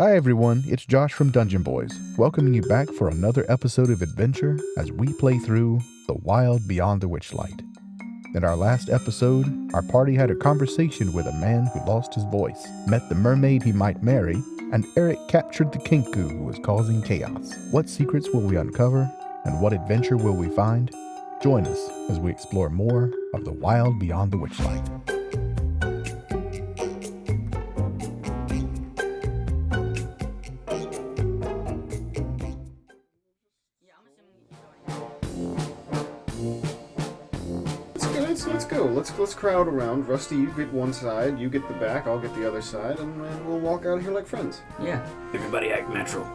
Hi everyone, it's Josh from Dungeon Boys, welcoming you back for another episode of adventure as we play through The Wild Beyond the Witchlight. In our last episode, our party had a conversation with a man who lost his voice, met the mermaid he might marry, and Eric captured the Kinku who was causing chaos. What secrets will we uncover, and what adventure will we find? Join us as we explore more of The Wild Beyond the Witchlight. Let's crowd around. Rusty, you get one side, you get the back, I'll get the other side, and we'll walk out of here like friends. Yeah. Everybody act natural.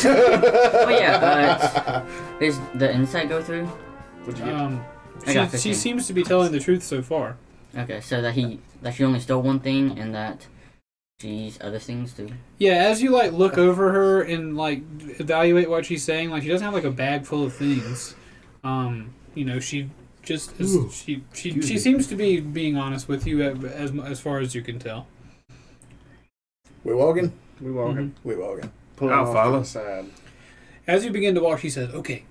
Oh yeah, does the inside go through? What'd you get? She seems to be telling the truth so far. Okay, so that she only stole one thing and that she's other things too. Yeah, as you look over her and evaluate what she's saying, she doesn't have a bag full of things. She just is, she seems to be being honest with you as far as you can tell. We walking? We walking. We walking. Pull I'll off follow. to the side. As you begin to walk, she says, "Okay,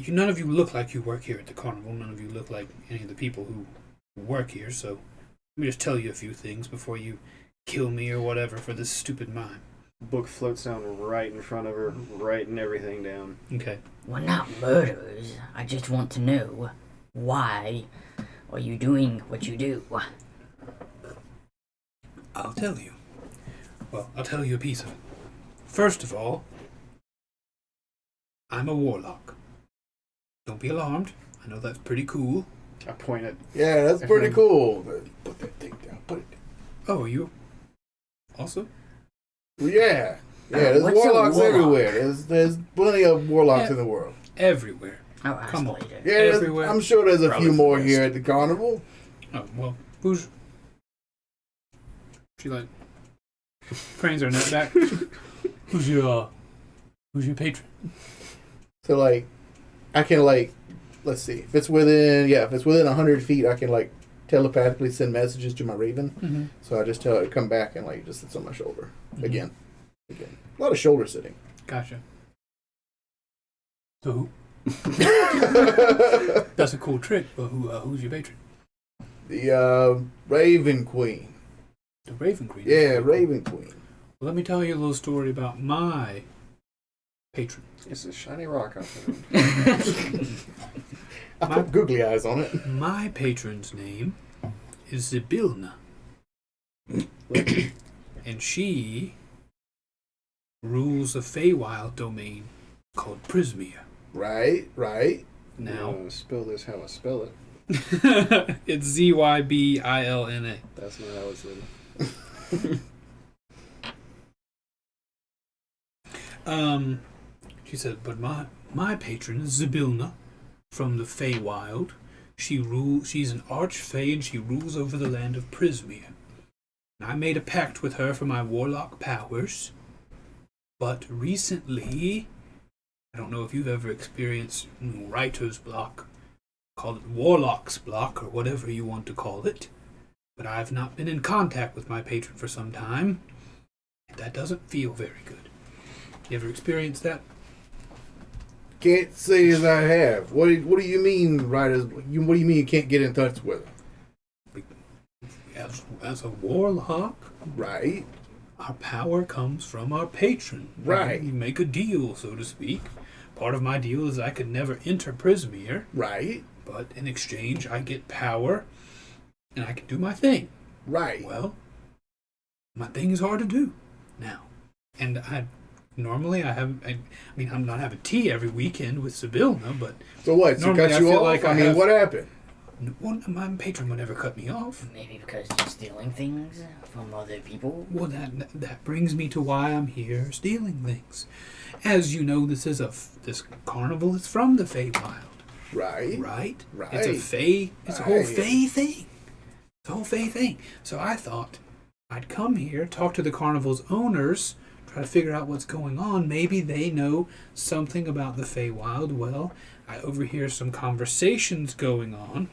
none of you look like you work here at the carnival. None of you look like any of the people who work here. So let me just tell you a few things before you kill me or whatever for this stupid mime." Book floats down right in front of her, writing everything down. Okay. We're not murderers. I just want to know why are you doing what you do? I'll tell you. Well, I'll tell you a piece of it. First of all, I'm a warlock. Don't be alarmed. I know that's pretty cool. I point at... Yeah, that's pretty cool. Put that thing down. Put it down. Oh, are you also? Yeah. There's what's a warlocks warlock? everywhere. There's plenty of warlocks in the world. Everywhere. I'll ask Come on. later. Yeah, Everywhere. I'm sure there's a Probably few more for the here best. at the carnival. Oh, well, who's... She cranes her neck back. Who's your patron? So I can let's see. If it's within 100 feet, I can telepathically send messages to my raven. Mm-hmm. So I just tell her to come back and just sits on my shoulder. Mm-hmm. Again. A lot of shoulder sitting. Gotcha. So who? That's a cool trick, but who's your patron? The Raven Queen. The Raven Queen. Yeah, Raven Queen. Well, let me tell you a little story about my patron. It's a shiny rock out there. I put googly eyes on it. My patron's name is Zybilna. And she rules a Feywild domain called Prismia. Right. Now, Spill this how I spell it. it's Zybilna. That's not how it's written. She said, but my patron is Zybilna from the Feywild. She's an archfey and she rules over the land of Prismia. And I made a pact with her for my warlock powers. But recently, I don't know if you've ever experienced writer's block, call it warlock's block or whatever you want to call it. But I've not been in contact with my patron for some time. And that doesn't feel very good. You ever experienced that? Can't say as I have. What do you mean, writers? What do you mean you can't get in touch with her? As a warlock, Right. our power comes from our patron. Right. We make a deal, so to speak. Part of my deal is I could never enter Prismere, Right. but in exchange I get power and I can do my thing. Right. Well, my thing is hard to do now. And I'm not having tea every weekend with Zybilna, but So what? She normally cut I you feel off? like I I mean, have- what happened? my patron would never cut me off. Maybe because you're stealing things from other people. Well, that brings me to why I'm here stealing things. As you know, this carnival is from the Feywild, Right. right? Right. It's a Fey. It's a whole Right. Fey thing. It's a whole Fey thing. So I thought I'd come here, talk to the carnival's owners, try to figure out what's going on. Maybe they know something about the Feywild. Well, I overhear some conversations going on.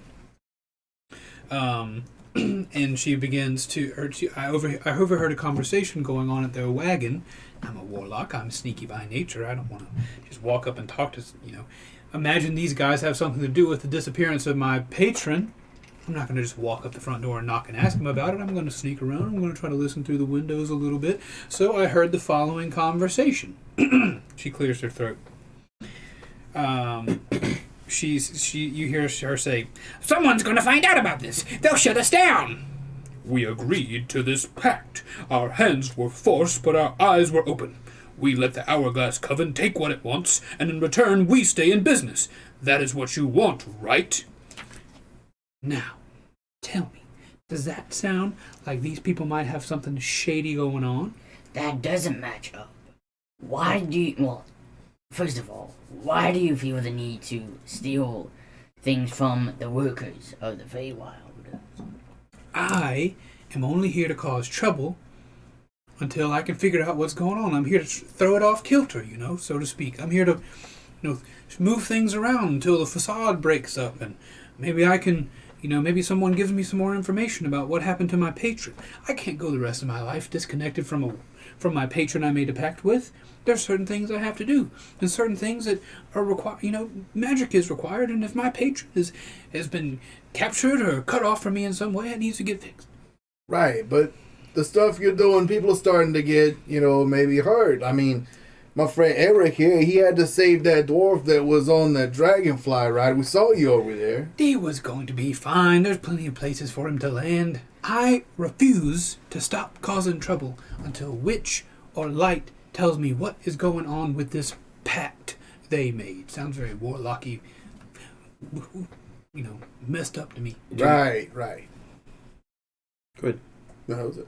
and she begins to. I overheard a conversation going on at their wagon. I'm a warlock. I'm sneaky by nature. I don't want to just walk up and talk to. Imagine these guys have something to do with the disappearance of my patron. I'm not going to just walk up the front door and knock and ask him about it. I'm going to sneak around. I'm going to try to listen through the windows a little bit. So I heard the following conversation. She clears her throat. You hear her say, "Someone's going to find out about this. They'll shut us down." "We agreed to this pact. Our hands were forced, but our eyes were open. We let the Hourglass Coven take what it wants, and in return we stay in business. That is what you want, right? Now, tell me, does that sound like these people might have something shady going on?" That doesn't match up. Why do you... Well, first of all, why do you feel the need to steal things from the workers of the Feywild? I am only here to cause trouble until I can figure out what's going on. I'm here to throw it off kilter, so to speak. I'm here to, move things around until the facade breaks up, and maybe I can, maybe someone gives me some more information about what happened to my patron. I can't go the rest of my life disconnected from my patron I made a pact with. There's certain things I have to do, and certain things that are required. Magic is required, and if my patron has been captured or cut off from me in some way, it needs to get fixed. Right, but the stuff you're doing, people are starting to get, maybe hurt. I mean, my friend Eric here, he had to save that dwarf that was on the dragonfly ride. We saw you over there. He was going to be fine. There's plenty of places for him to land. I refuse to stop causing trouble until Witch or Light tells me what is going on with this pact they made. Sounds very warlocky, messed up to me. Right. Good. That was it.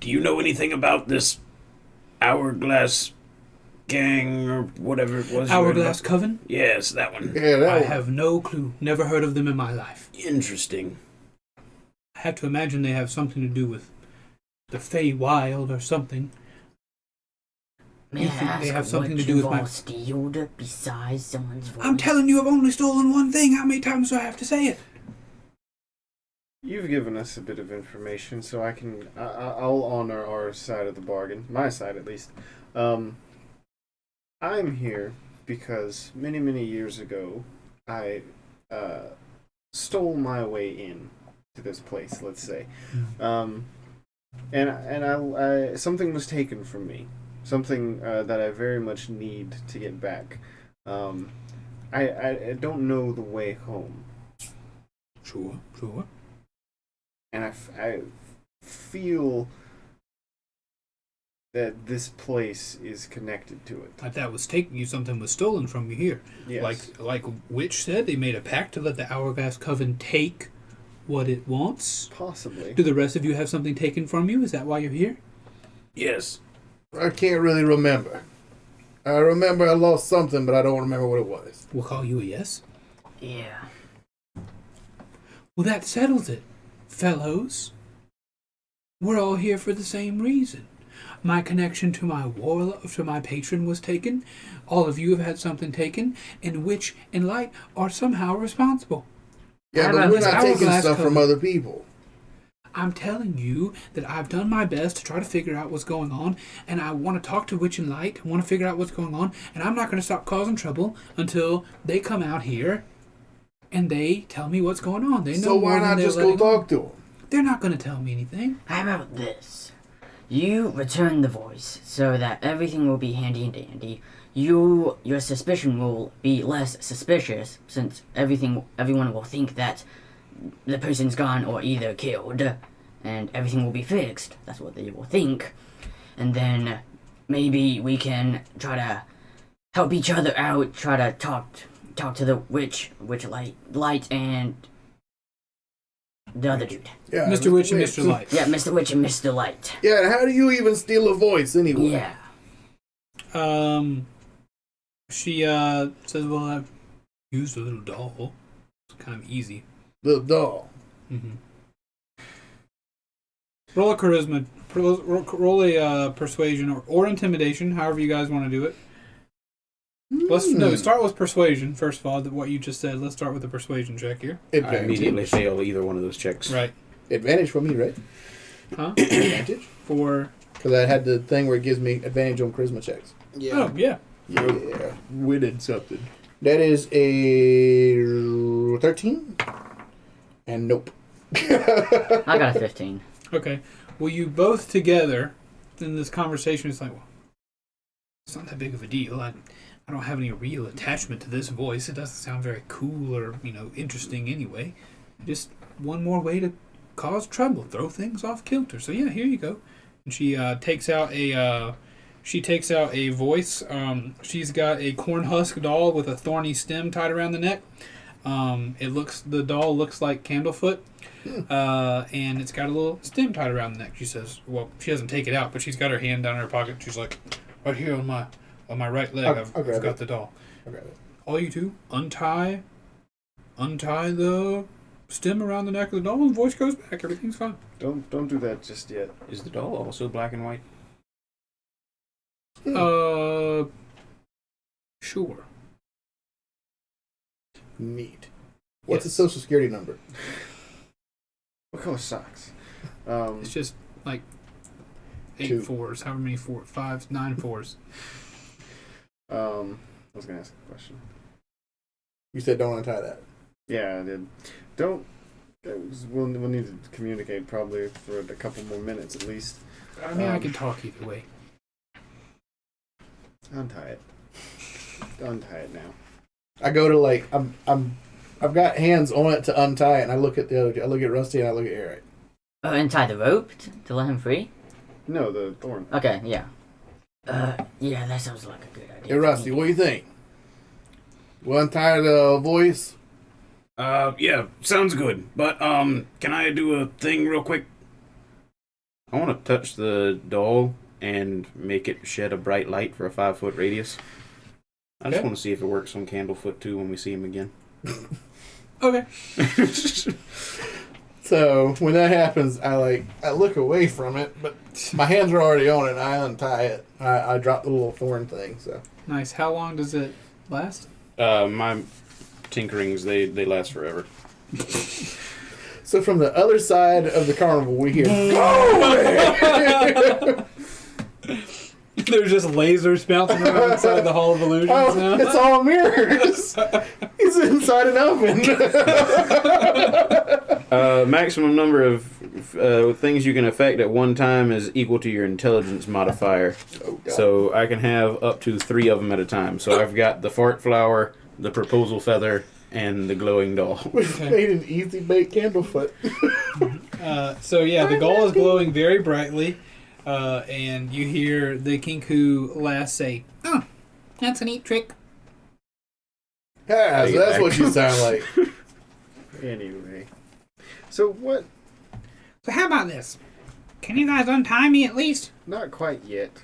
Do you know anything about this Hourglass gang or whatever it was? Hourglass Coven? Yes, that one. Yeah, that I one. have no clue. Never heard of them in my life. Interesting. I have to imagine they have something to do with the Feywild or something. May You I think they ask have something what to do you've with my... all stealed besides someone's voice? I'm telling you, I've only stolen one thing. How many times do I have to say it? You've given us a bit of information, so I'll honor our side of the bargain. My side, at least. I'm here because many, many years ago, I stole my way in to this place, let's say. And I something was taken from me. Something that I very much need to get back. I don't know the way home. Sure. And I feel that this place is connected to it. Like that was taken. Something was stolen from you here. Yes. Like Witch said, they made a pact to let the Hourglass Coven take what it wants. Possibly. Do the rest of you have something taken from you? Is that why you're here? Yes. I can't really remember. I remember I lost something, but I don't remember what it was. We'll call you a yes. Yeah. Well, that settles it, fellows. We're all here for the same reason. My connection to my patron was taken. All of you have had something taken, and Witch and Light are somehow responsible. Yeah, How but about we're this not taking Hourglass stuff from Coven? other people. I'm telling you that I've done my best to try to figure out what's going on, and I want to talk to Witch and Light. I want to figure out what's going on, and I'm not going to stop causing trouble until they come out here and they tell me what's going on. They know So why more than not they're just go letting talk on. to them? They're not going to tell me anything. How about this? You return the voice so that everything will be handy and dandy. Your suspicion will be less suspicious since everyone will think that the person's gone or either killed, and everything will be fixed. That's what they will think. And then maybe we can try to help each other out, try to talk to the Witch Light, and the other dude. Yeah, Mr. Witch and Mr. Light. Yeah, Mr. Witch and Mr. Light. Yeah, and how do you even steal a voice anyway? Yeah. She says, well, I've used a little doll. It's kind of easy. Little doll. Mm-hmm. Roll a charisma, roll a persuasion or intimidation, however you guys want to do it. Start with persuasion, first of all, what you just said. Let's start with the persuasion check here. I immediately fail either one of those checks. Right. Advantage for me, right? Huh? Advantage? For... Because I had the thing where it gives me advantage on charisma checks. Oh, yeah. Yeah. Winning something. That is a 13. And nope. I got a 15. Okay. Well, you both together in this conversation, it's like, well, it's not that big of a deal. I don't have any real attachment to this voice. It doesn't sound very cool or, interesting anyway. Just one more way to cause trouble, throw things off kilter. So yeah, here you go. And she takes out a voice. She's got a corn husk doll with a thorny stem tied around the neck. The doll looks like Candlefoot, and it's got a little stem tied around the neck. She says, well, she doesn't take it out, but she's got her hand down in her pocket. She's like, right here on my right leg, I've got the doll. Okay. All you two, untie the stem around the neck of the doll, and the voice goes back. Everything's fine. Don't do that just yet. Is the doll also black and white? Sure. Neat. What's the Yes. social security number? What color socks? It's just like 8 2. fours. However many 5s, 9 fours. I was gonna ask a question. You said don't untie that. Yeah, I did. Don't. We'll need to communicate probably for a couple more minutes at least. I mean, I can talk either way. Untie it. Untie it now. I go to I've got hands on it to untie it, and I look at the other. I look at Rusty and I look at Eric. Untie the rope to let him free? No, the thorn. Okay, yeah. Yeah, that sounds like a good idea. Hey, Rusty, what do you think? We'll untie the voice. Yeah, sounds good. But, can I do a thing real quick? I want to touch the doll and make it shed a bright light for a 5-foot radius. I just want to see if it works on Candlefoot, too, when we see him again. Okay. So, when that happens, I look away from it, but my hands are already on it, and I untie it. I drop the little thorn thing, so. Nice. How long does it last? My tinkerings, they last forever. So from the other side of the carnival, we hear, "Go!" There's just lasers bouncing around inside the Hall of Illusions now. It's all mirrors. He's inside an oven. Maximum number of things you can affect at one time is equal to your intelligence modifier. Oh, God. So I can have up to 3 of them at a time. So I've got the fart flower, the proposal feather, and the glowing doll. We've made an easy bake Candlefoot. So yeah, the doll is glowing very brightly, and you hear the Kinku lass say, "Oh, that's a neat trick." Yeah, so that's what you sound like. Anyway. So what? So how about this? Can you guys untie me at least? Not quite yet.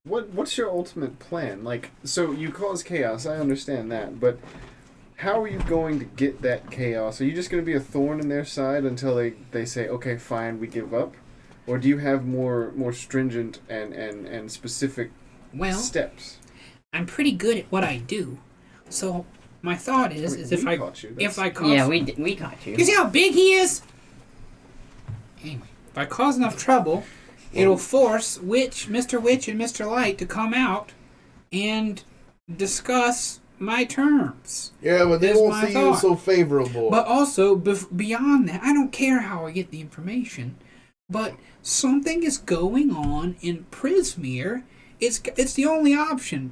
What's your ultimate plan? Like, so you cause chaos, I understand that, but how are you going to get that chaos? Are you just going to be a thorn in their side until they say, okay, fine, we give up? Or do you have more stringent and specific steps? I'm pretty good at what I do. So my thought is, if I cause... Yeah, we caught you. You see how big he is? Anyway, if I cause enough trouble, it'll force Mr. Witch and Mr. Light to come out and discuss my terms. Yeah, but they won't see you so favorable. But also, beyond that, I don't care how I get the information, but something is going on in Prismere. It's the only option.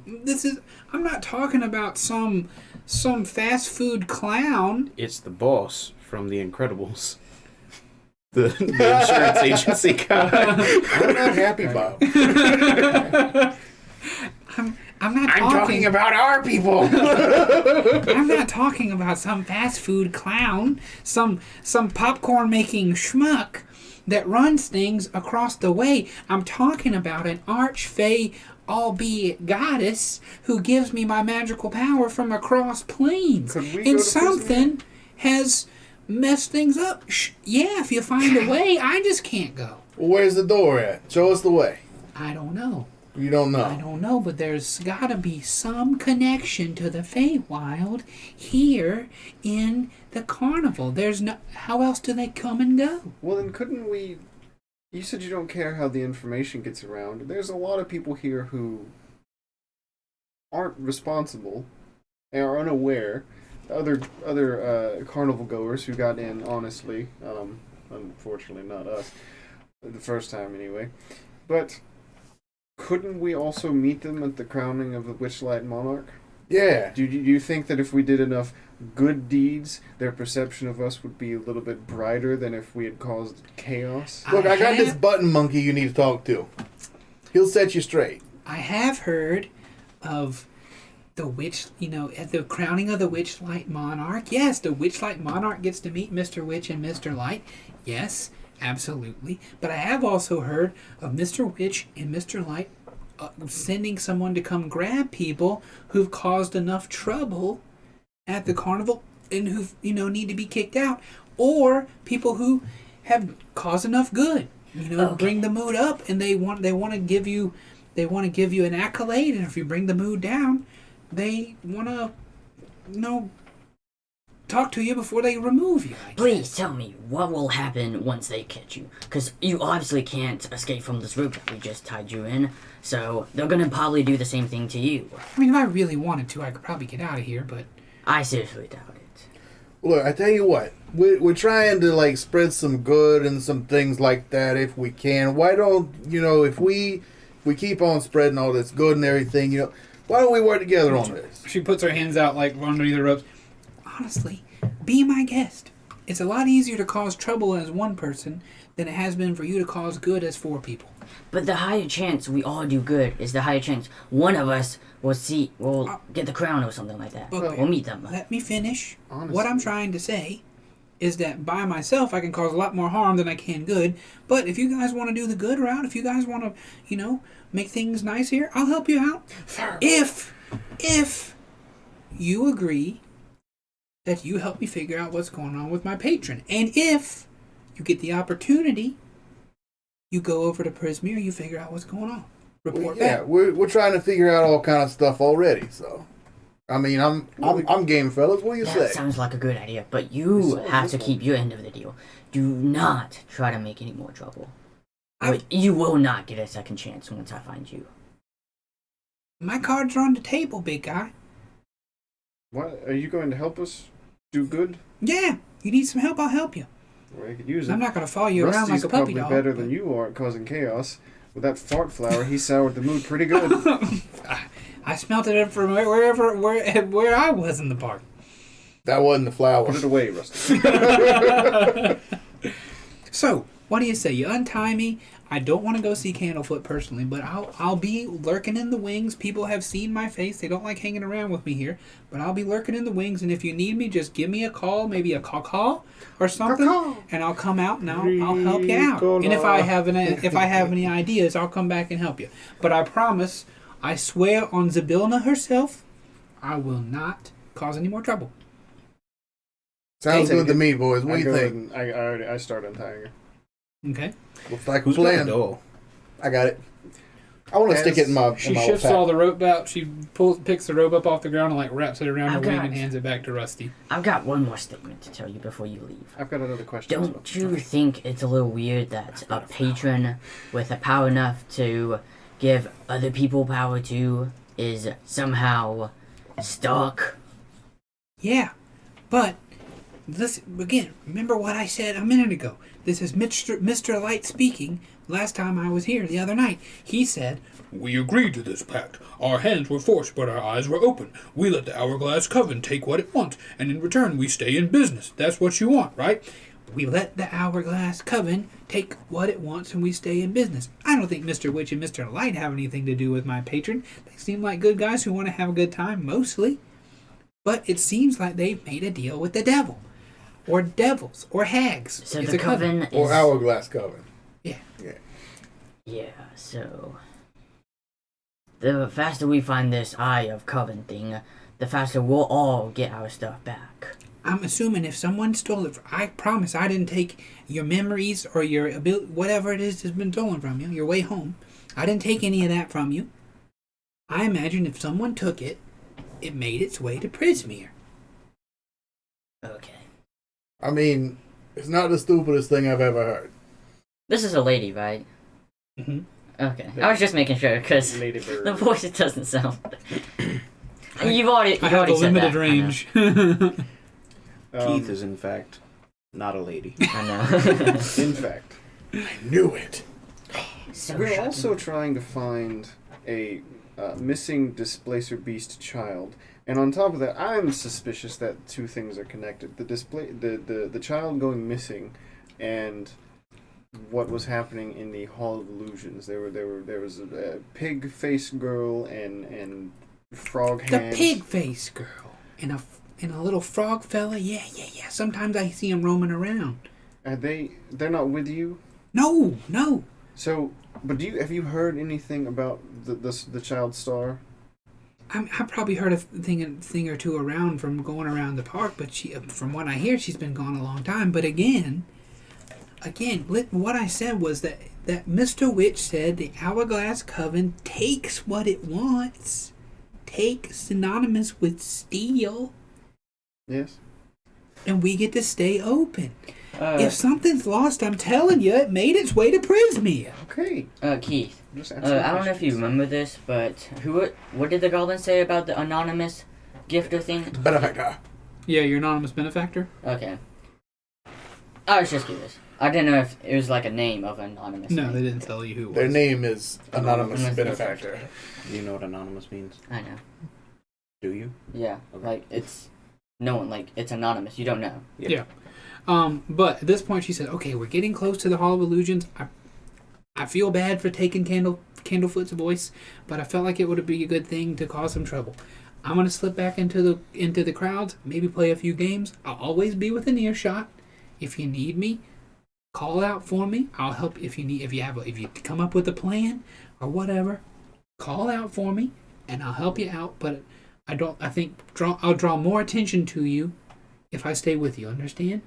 I'm not talking about some fast food clown. It's the boss from The Incredibles. The insurance agency guy. I'm not happy, Bob. I'm not talking about our people. I'm not talking about some fast food clown, some popcorn making schmuck that runs things across the way. I'm talking about an archfey, albeit goddess, who gives me my magical power from across planes. And something has messed things up. Yeah, if you find a way, I just can't go. Well, where's the door at? Show us the way. I don't know. You don't know. I don't know, but there's got to be some connection to the Feywild here in the carnival. There's no. How else do they come and go? Well, then couldn't we... You said you don't care how the information gets around. There's a lot of people here who aren't responsible and are unaware. Other carnival goers who got in, honestly. Unfortunately, not us. The first time, anyway. But couldn't we also meet them at the crowning of the Witchlight Monarch? Yeah. Do you think that if we did enough good deeds, their perception of us would be a little bit brighter than if we had caused chaos? Look, I got this button monkey you need to talk to. He'll set you straight. I have heard of the witch, at the crowning of the Witchlight Monarch. Yes, the Witchlight Monarch gets to meet Mr. Witch and Mr. Light. Yes, absolutely. But I have also heard of Mr. Witch and Mr. Light sending someone to come grab people who've caused enough trouble at the carnival and who need to be kicked out, or people who have caused enough good. Bring the mood up, and they want to give you an accolade, and if you bring the mood down, they want to talk to you before they remove you. Please tell me what will happen once they catch you, because you obviously can't escape from this rope that we just tied you in, so they're gonna probably do the same thing to you. I mean, if I really wanted to, I could probably get out of here, but I seriously doubt it. Look, I tell you what, we're trying to spread some good and some things like that if we can. Why don't if we keep on spreading all this good and everything, why don't we work together on this? she puts her hands out like underneath the ropes. Honestly, be my guest. It's a lot easier to cause trouble as one person than it has been for you to cause good as 4 people. But the higher chance we all do good is the higher chance one of us will get the crown or something like that. Okay. We'll meet them. Let me finish. Honestly. What I'm trying to say is that by myself I can cause a lot more harm than I can good. But if you guys want to do the good route, if you guys want to, make things nice here, I'll help you out. If you agree that you help me figure out what's going on with my patron, and if you get the opportunity, you go over to Prismere, you figure out what's going on. Report back. We're trying to figure out all kind of stuff already. So, I mean, I'm game, fellas. What do you say? That sounds like a good idea, but you have to keep your end of the deal. Do not try to make any more trouble. You will not get a second chance once I find you. My cards are on the table, big guy. What? Are you going to help us do good? Yeah, you need some help, I'll help you. Well, I could use it. I'm not going to follow you around Rusty's like a puppy probably dog. better than you are at causing chaos. With that fart flower, he soured the mood pretty good. I smelt it from where I was in the park. That wasn't the flower. Put it away, Rusty. So, what do you say? You untie me. I don't want to go see Candlefoot personally, but I'll be lurking in the wings. People have seen my face. They don't like hanging around with me here, but I'll be lurking in the wings. And if you need me, just give me a call, maybe a caw or something, and I'll come out and I'll help you out. And if I have any ideas, I'll come back and help you. But I promise, I swear on Zybilna herself, I will not cause any more trouble. Sounds good to me, boys. What do you think? I start untying her. Okay. Looks like a Who's got plan. the doll? I got it. I want to stick it in my. She in my shifts pack. all the rope out. She picks the rope up off the ground and wraps it around her wing got and hands it back to Rusty. I've got one more statement to tell you before you leave. I've got another question. Don't you think it's a little weird that a patron with a power enough to give other people power to is somehow stuck? Yeah, but this again. Remember what I said a minute ago. This is Mr. Light speaking. Last time I was here the other night, he said, "We agreed to this pact. Our hands were forced, but our eyes were open. We let the Hourglass Coven take what it wants, and in return we stay in business. That's what you want, right?" "We let the Hourglass Coven take what it wants and we stay in business." I don't think Mr. Witch and Mr. Light have anything to do with my patron. They seem like good guys who want to have a good time, mostly. But it seems like they've made a deal with the devil. Or devils. Or hags. So It's the a coven. coven Or is... Hourglass Coven. Yeah, so... The faster we find this Eye of Coven thing, the faster we'll all get our stuff back. I'm assuming if someone stole it, I promise I didn't take your memories or your ability, whatever it is that's been stolen from you, your way home. I didn't take any of that from you. I imagine if someone took it, it made its way to Prismere. Okay. I mean, it's not the stupidest thing I've ever heard. This is a lady, right? Mm-hmm. Okay. I was just making sure, because Lady bird. the voice, it doesn't sound... You've already I have a said limited that. range. Keith is, in fact, not a lady. I know. In fact, I knew it. So we're shocking. also trying to find a missing displacer beast child. And on top of that, I'm suspicious that two things are connected: the child going missing, and what was happening in the Hall of Illusions. There was a pig face girl and frog The hands. pig face girl and a little frog fella. Yeah. Sometimes I see him roaming around. Are they're not with you? No. So, but have you heard anything about the child star? I've probably heard a thing or two around from going around the park, but from what I hear, she's been gone a long time. But again, what I said was that Mr. Witch said the Hourglass Coven takes what it wants. Take synonymous with steal, Yes. and we get to stay open. Uh, If something's lost, I'm telling you, it made its way to Prismere. Okay. Keith, Just I answer don't know if you remember this, but what did the goblin say about the anonymous gifter thing? Benefactor. Yeah, your anonymous benefactor. Okay. I was just curious. I didn't know if it was like a name of an anonymous No, thing. they didn't tell you who it was. Their name is Anonymous Anonymous Benefactor. You know what anonymous means? I know. Do you? Yeah, like it's no one, like it's anonymous. You don't know. Yeah. But at this point, she said, "Okay, we're getting close to the Hall of Illusions. I feel bad for taking Candlefoot's voice, but I felt like it would be a good thing to cause some trouble. I'm gonna slip back into the crowds, maybe play a few games. I'll always be within earshot. If you need me, call out for me. I'll help if you come up with a plan or whatever. Call out for me, and I'll help you out. But I'll draw more attention to you if I stay with you. Understand?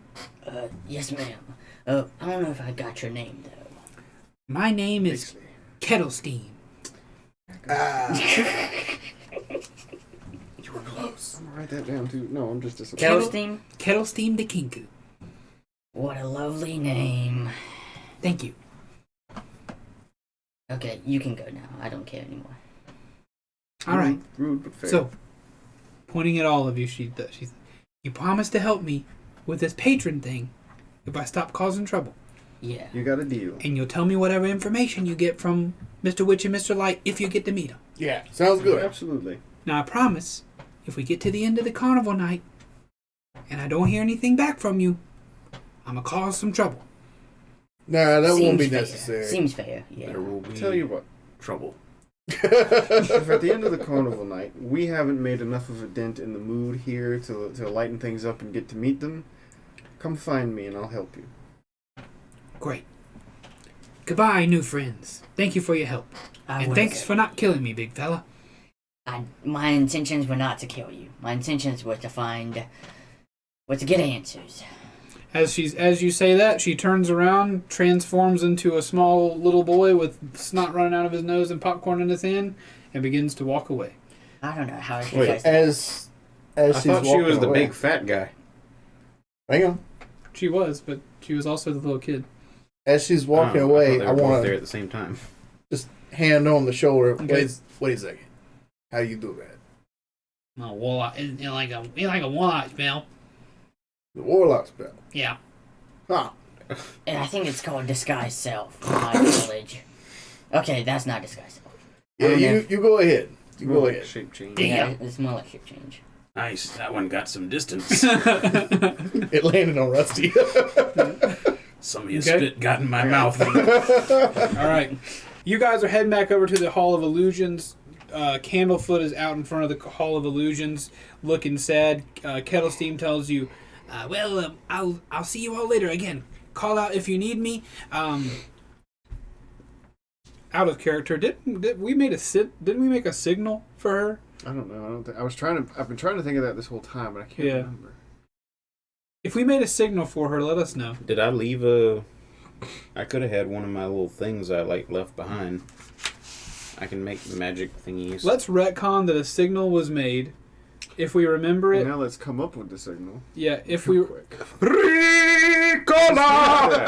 Yes, ma'am. I don't know if I got your name though. My name is Kettle Steam. You were close. I'm gonna write that down too. No, I'm just disappointed. Kettle Steam? Kettle Steam de Kinku. What a lovely name. Thank you. Okay, you can go now. I don't care anymore. All right. Rude but fair. So, pointing at all of you, she you promised to help me with this patron thing if I stop causing trouble. Yeah. You got a deal. And you'll tell me whatever information you get from Mr. Witch and Mr. Light if you get to meet them. Yeah, sounds good. Absolutely. Now, I promise, if we get to the end of the carnival night and I don't hear anything back from you, I'm going to cause some trouble. Nah, that won't be fair. necessary. Seems fair, yeah. There will be Tell you what. trouble. If at the end of the carnival night we haven't made enough of a dent in the mood here to lighten things up and get to meet them, come find me and I'll help you. Great. Goodbye, new friends. Thank you for your help. And thanks for not killing me, big fella. My intentions were not to kill you. My intentions were to get answers. As you say that, she turns around, transforms into a small little boy with snot running out of his nose and popcorn in his hand, and begins to walk away. I don't know how I should Wait, face that. As I she's thought she walking was the away. big fat guy. Hang on. She was, but she was also the little kid. As she's walking Oh, away, thought I they were both want there to at the same time. just hand on the shoulder. Okay. Wait a second. How you do that? Oh, warlock! It's like a warlock spell. The warlock spell. Yeah. Huh. And I think it's called disguise self in my village. Okay, that's not disguise self. Yeah, you go ahead. You go Like ahead. shape change. Yeah, it's more like shape change. Nice. That one got some distance. It landed on Rusty. Some of your Okay. spit got in my mouth. All right. You guys are heading back over to the Hall of Illusions. Candlefoot is out in front of the Hall of Illusions, looking sad. Kettle Steam tells you, I'll see you all later. Again, call out if you need me. Out of character. Didn't we make a signal for her? I don't know. I don't think I've been trying to think of that this whole time, but I can't Yeah. remember. If we made a signal for her, let us know. Did I leave I could have had one of my little things I left behind. I can make magic thingies. Let's retcon that a signal was made. If we remember it, Now let's come up with the signal. yeah. If we, Ricola!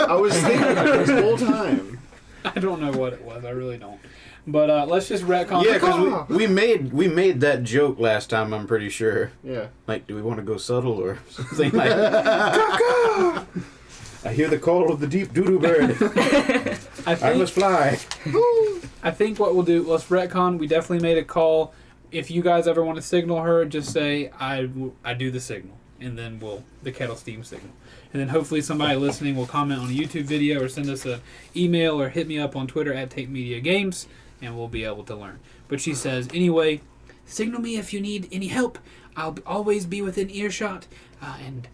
I was thinking that this whole time. I don't know what it was. I really don't. But let's just retcon. Yeah, because we made that joke last time. I'm pretty sure. Yeah. Like, do we want to go subtle or something like? Caca! I hear the call of the deep doo-doo bird. I must fly. I think what we'll do, let's retcon. We definitely made a call. If you guys ever want to signal her, just say I do the signal, and then the kettle steam signal, and then hopefully somebody listening will comment on a YouTube video or send us an email or hit me up on Twitter at Take Media Games, and we'll be able to learn. But she says anyway, signal me if you need any help. I'll always be within earshot, and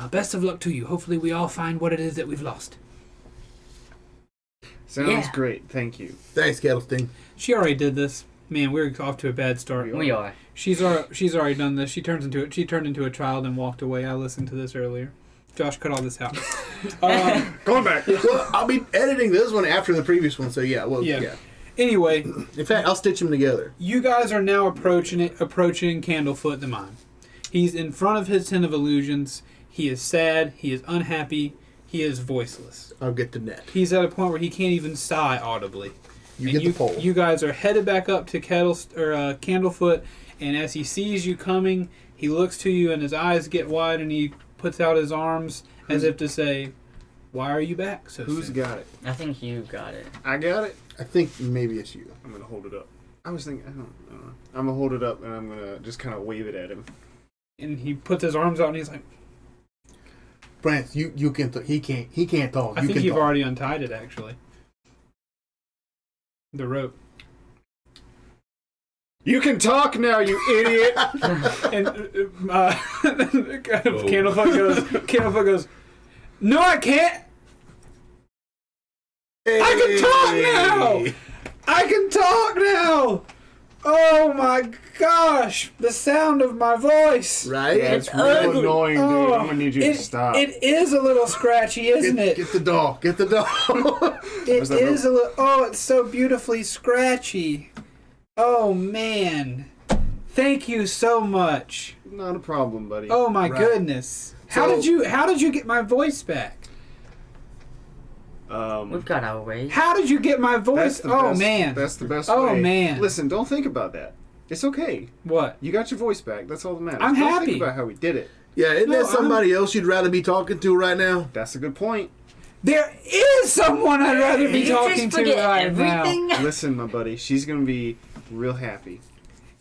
best of luck to you. Hopefully we all find what it is that we've lost. Sounds great. Thank you. Thanks, Candlestein. She already did this. Man, we're off to a bad start. We are. She's already done this. She turned into a child and walked away. I listened to this earlier. Josh, cut all this out. Going back. Well, I'll be editing this one after the previous one, so yeah. Well, yeah. Anyway, In fact, I'll stitch them together. you guys are now approaching Candlefoot the mine. He's in front of his tent of illusions. He is sad. He is unhappy. He is voiceless. I'll get the net. He's at a point where he can't even sigh audibly. You get the pole. You guys are headed back up to Candlefoot, and as he sees you coming, he looks to you, and his eyes get wide, and he puts out his arms as if to say, "Why are you back so Who's soon?" got it? I think you got it. I got it. I think maybe it's you. I'm gonna hold it up. I was thinking. I don't know. I'm gonna hold it up and I'm gonna just kind of wave it at him. And he puts his arms out, and he's like, Brance, you can. He can't talk. "I you think can you've talk. already untied it, actually. The rope." You can talk now, you idiot. And Candlefoot goes, "No, I can't. I can talk now. I can talk now. Oh my gosh, the sound of my voice. Right? Yeah, it's real ugly. annoying, dude. Oh, I'm gonna need you to stop. It is a little scratchy, isn't it? Get the doll. Get the doll. It that is a little. Oh, it's so beautifully scratchy. Oh man, thank you so much. Not a problem, buddy. Oh my Right. goodness. How So- did you get my voice back? We've got our ways. How did you get my That's voice? the Oh best, man. That's the best Oh, way. man. Listen, don't think about that. It's okay. What? You got your voice back. That's all that matters. I'm don't happy. Think about how we did it. Yeah, isn't No, there somebody else you'd rather be talking to right now? That's a good point. There is someone I'd rather be Did you talking just to forget right everything? now. Listen, my buddy, she's gonna be real happy.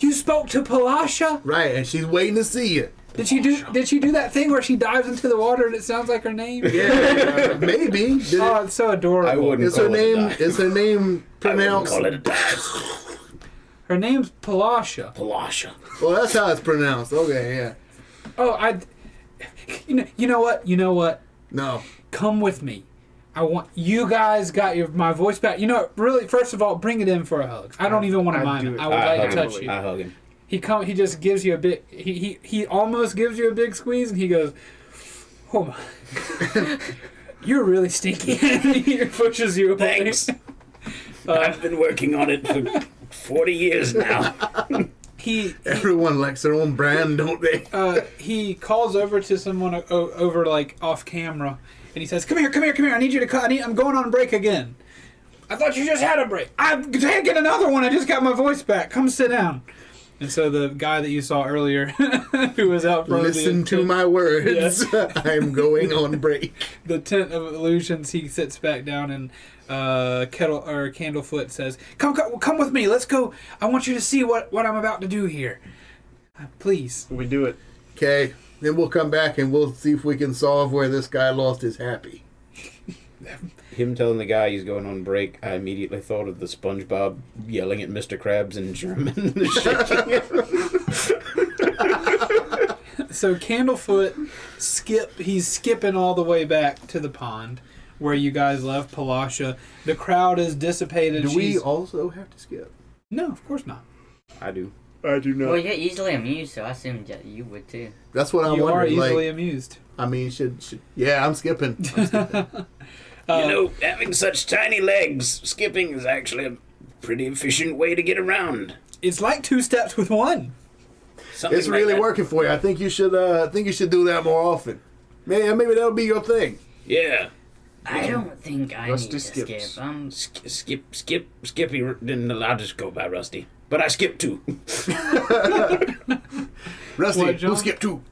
You spoke to Palasha? Right, and she's waiting to see you. Did she do that thing where she dives into the water and it sounds like her name? Yeah, maybe. Did Oh, it, it's so adorable. I wouldn't is her call it a name? dive. Is her name I wouldn't pronounced? call it a dive. Her name's Palasha. Palasha. Well, that's how it's pronounced. Okay, yeah. Oh, you know what? No. Come with me. I want you guys got my voice back. You know, really, first of all, bring it in for a hug. I don't even want to I'd mind do it. it. I would I like hug to touch him. you. I hug him. He just gives you a big. He almost gives you a big squeeze, and he goes, "Oh my, you're really stinky." He pushes you away. Thanks. I've been working on it for 40 years now. Everyone likes their own brand, don't they? He calls over to someone over like off camera, and he says, "Come here. I need you to cut. I'm going on break again. I thought you just had a break. I'm taking another one. I just got my voice back. Come sit down." And so the guy that you saw earlier, who was out front Listen of to my words. Yeah. I'm going on break. the tent of illusions, he sits back down and Candlefoot says, "Come with me. Let's go. I want you to see what I'm about to do here. Please." We do it. Okay, then we'll come back and we'll see if we can solve where this guy lost his happy. Him telling the guy he's going on break, I immediately thought of the SpongeBob yelling at Mr. Krabs in German. So Candlefoot he's skipping all the way back to the pond where you guys left Palasha. The crowd is dissipated. Do we also have to skip? No, of course not. I do. I do not. Well, you're easily amused, so I assumed that you would too. That's what I'm You are wondering. easily Like, amused. I mean, should yeah, I'm skipping. You know, having such tiny legs, skipping is actually a pretty efficient way to get around. It's like 2 steps with one. Something It's like really that. working for you. I think you should do that more often. Maybe that'll be your thing. Yeah. I don't think I Rusty need to skips. skip. Skippy didn't allow to go by Rusty. But I skipped 2. Rusty, What, John? who skipped 2?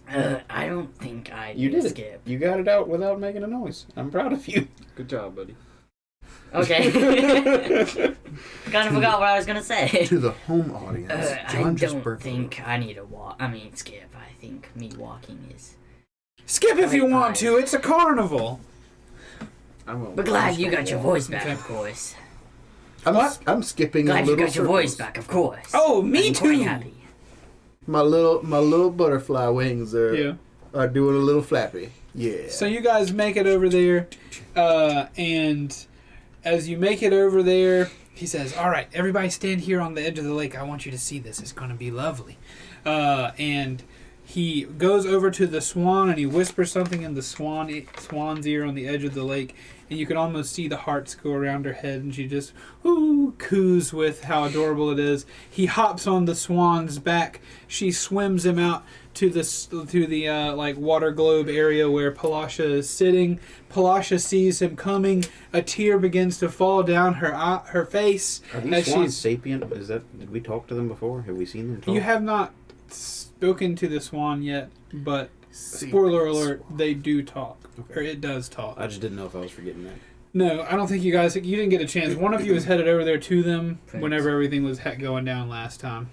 I don't think I You need did to it. skip. You got it out without making a noise. I'm proud of you. Good job, buddy. Okay. Kind of forgot what I was gonna say. To the home audience, I John just don't burped. think I need to walk. I mean, skip. I think me walking is. Skip if you Right, want fine. to. It's a carnival. But glad you got your voice back, of course. I'm skipping Glad a you little got your voice circles. back, of course. Oh, me I'm quite too. happy. My little butterfly wings are Yeah. doing a little flappy. Yeah. So you guys make it over there, and as you make it over there, he says, "All right, everybody stand here on the edge of the lake. I want you to see this. It's going to be lovely." And he goes over to the swan and he whispers something in the swan's ear on the edge of the lake, and you can almost see the hearts go around her head, and she just coos with how adorable it is. He hops on the swan's back. She swims him out to the like water globe area where Palasha is sitting. Palasha sees him coming. A tear begins to fall down her face. Are as these she's- swans sapient? Did we talk to them before? Have we seen them talk? You have not spoken to the swan yet, but spoiler alert, they do talk. Okay. Or it does talk. I just didn't know if I was forgetting that. No, I don't think you didn't get a chance. One of you was headed over there to them whenever everything was going down last time.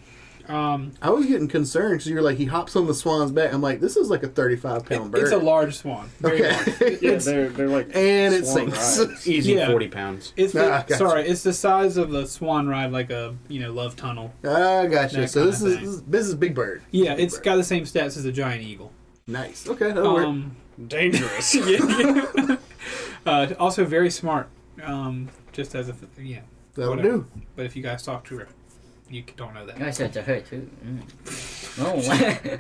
I was getting concerned because you're like, he hops on the swan's back. I'm like, this is like a 35-pound bird. It's a large swan. Very large. Yeah, they're like. And it swan sinks. rides. Easy Yeah. 40 pounds. It's Gotcha. it's the size of the swan ride, like a love tunnel. I got you. That So kind this of is this is Big Bird. Yeah, Big it's Bird. got the same stats as a giant eagle. Nice. Okay, that'll work. Dangerous. Also very smart. Just as That'll whatever. do. But if you guys talk to her, you don't know that. I said to her too. Oh.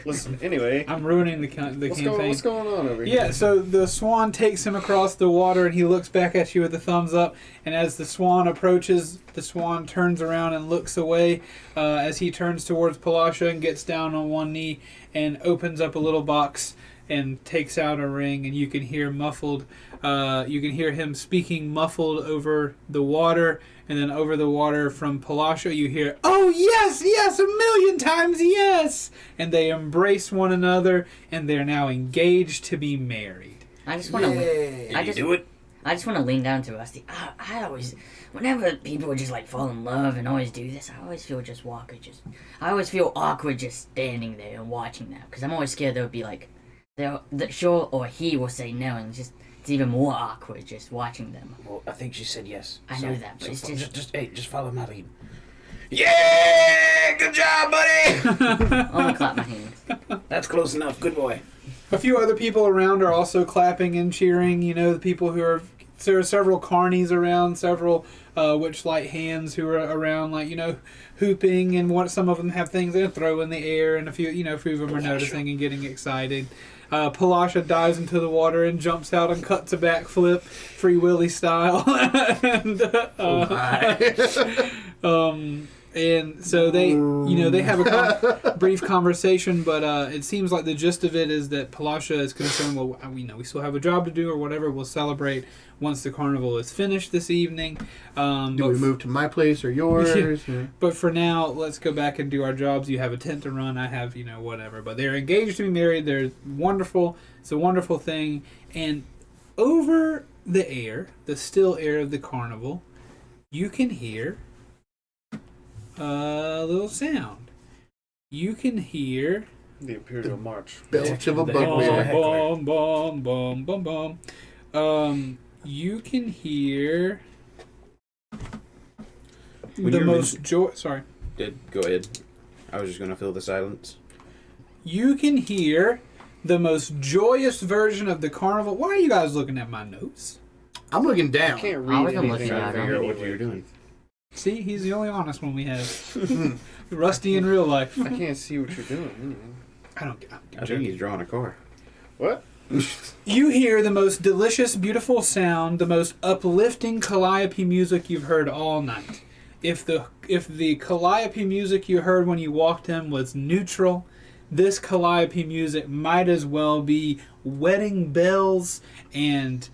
Listen, anyway, I'm ruining the campaign. what's going on over here? Yeah, so the swan takes him across the water and he looks back at you with a thumbs up. And as the swan approaches, the swan turns around and looks away as he turns towards Palasha and gets down on one knee and opens up a little box and takes out a ring. And you can hear him speaking muffled over the water. And then over the water from Palasha, you hear, "Oh, yes, yes, 1,000,000 times yes!" And they embrace one another, and they're now engaged to be married. I just want to. Yay. I Did you just do it? I just want to lean down to Rusty. I always, whenever people just like fall in love and always do this, I always feel I always feel awkward just standing there and watching them because I'm always scared they'll be like, sure, or he will say no, and it's even more awkward just watching them. Well, I think she said yes. I know that, but it's just follow my lead. Yeah! Good job, buddy! I'm gonna clap my hands. That's close enough. Good boy. A few other people around are also clapping and cheering. The people who are... There are several carnies around, several Witchlight hands who are around, hooping, and some of them have things they throw in the air, and a few of them are noticing and getting excited. Palasha dives into the water and jumps out and cuts a backflip, Free Willy style. And so they have a brief conversation, but it seems like the gist of it is that Palasha is concerned, well, we still have a job to do or whatever. We'll celebrate once the carnival is finished this evening. Do we move to my place or yours? Yeah. But for now, let's go back and do our jobs. You have a tent to run. I have, whatever. But they're engaged to be married. They're wonderful. It's a wonderful thing. And over the air, the still air of the carnival, you can hear a little sound. You can hear The Imperial March. Belch of a The bugbear. heck- bum, bum, bum, bum, bum. You can hear When the you're most Sorry. Go ahead. I was just going to fill the silence. You can hear the most joyous version of the carnival. Why are you guys looking at my notes? I'm looking I down. can't I read wasn't anything. looking Trying at to him. figure out what you were doing. See, he's the only honest one we have. Rusty in real life. I can't see what you're doing. Anyway. I don't. I think he's drawing a car. What? You hear the most delicious, beautiful sound, the most uplifting calliope music you've heard all night. If the calliope music you heard when you walked in was neutral, this calliope music might as well be wedding bells and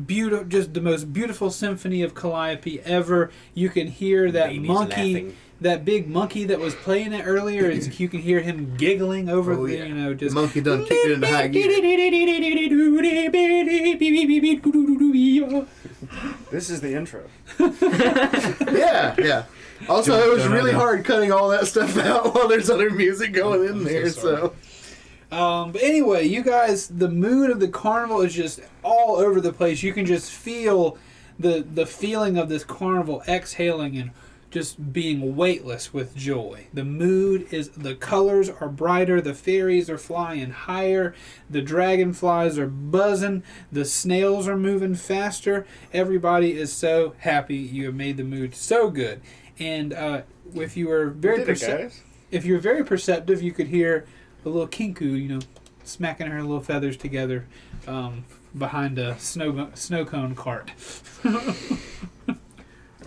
beautiful, just the most beautiful symphony of calliope ever. You can hear that Babies monkey. laughing. That big monkey that was playing it earlier, you can hear him giggling over just monkey done kicked it into high gear. This is the intro. Yeah. Also, it was really hard cutting all that stuff out while there's other music going in there. So, but anyway, you guys, the mood of the carnival is just all over the place. You can just feel the feeling of this carnival exhaling and just being weightless with joy. The mood is, the colors are brighter, the fairies are flying higher, the dragonflies are buzzing, the snails are moving faster. Everybody is so happy. You have made the mood so good. And if you were very perceptive, you could hear a little kinku, smacking her little feathers together behind a snow cone cart.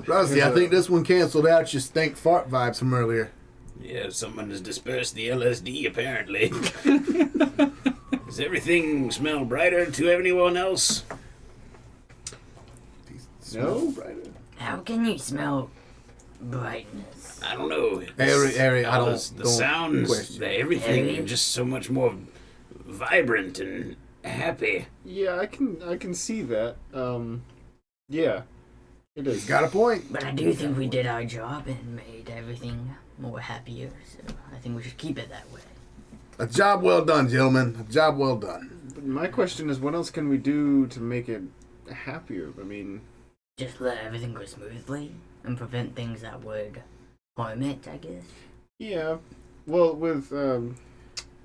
Rusty, I think this one canceled out your stank fart vibes from earlier. Yeah, someone has dispersed the LSD, apparently. Does everything smell brighter to anyone else? No? How can you smell brightness? I don't know. Harry, I don't. The sounds, question. everything, Harry? just so much more vibrant and happy. Yeah, I can see that. Yeah. It is. He's got a point. But I do think we did our job and made everything more happier, so I think we should keep it that way. A job well done, gentlemen. A job well done. But my question is, what else can we do to make it happier? I mean, Just let everything go smoothly and prevent things that would harm it, I guess. yeah. Well, with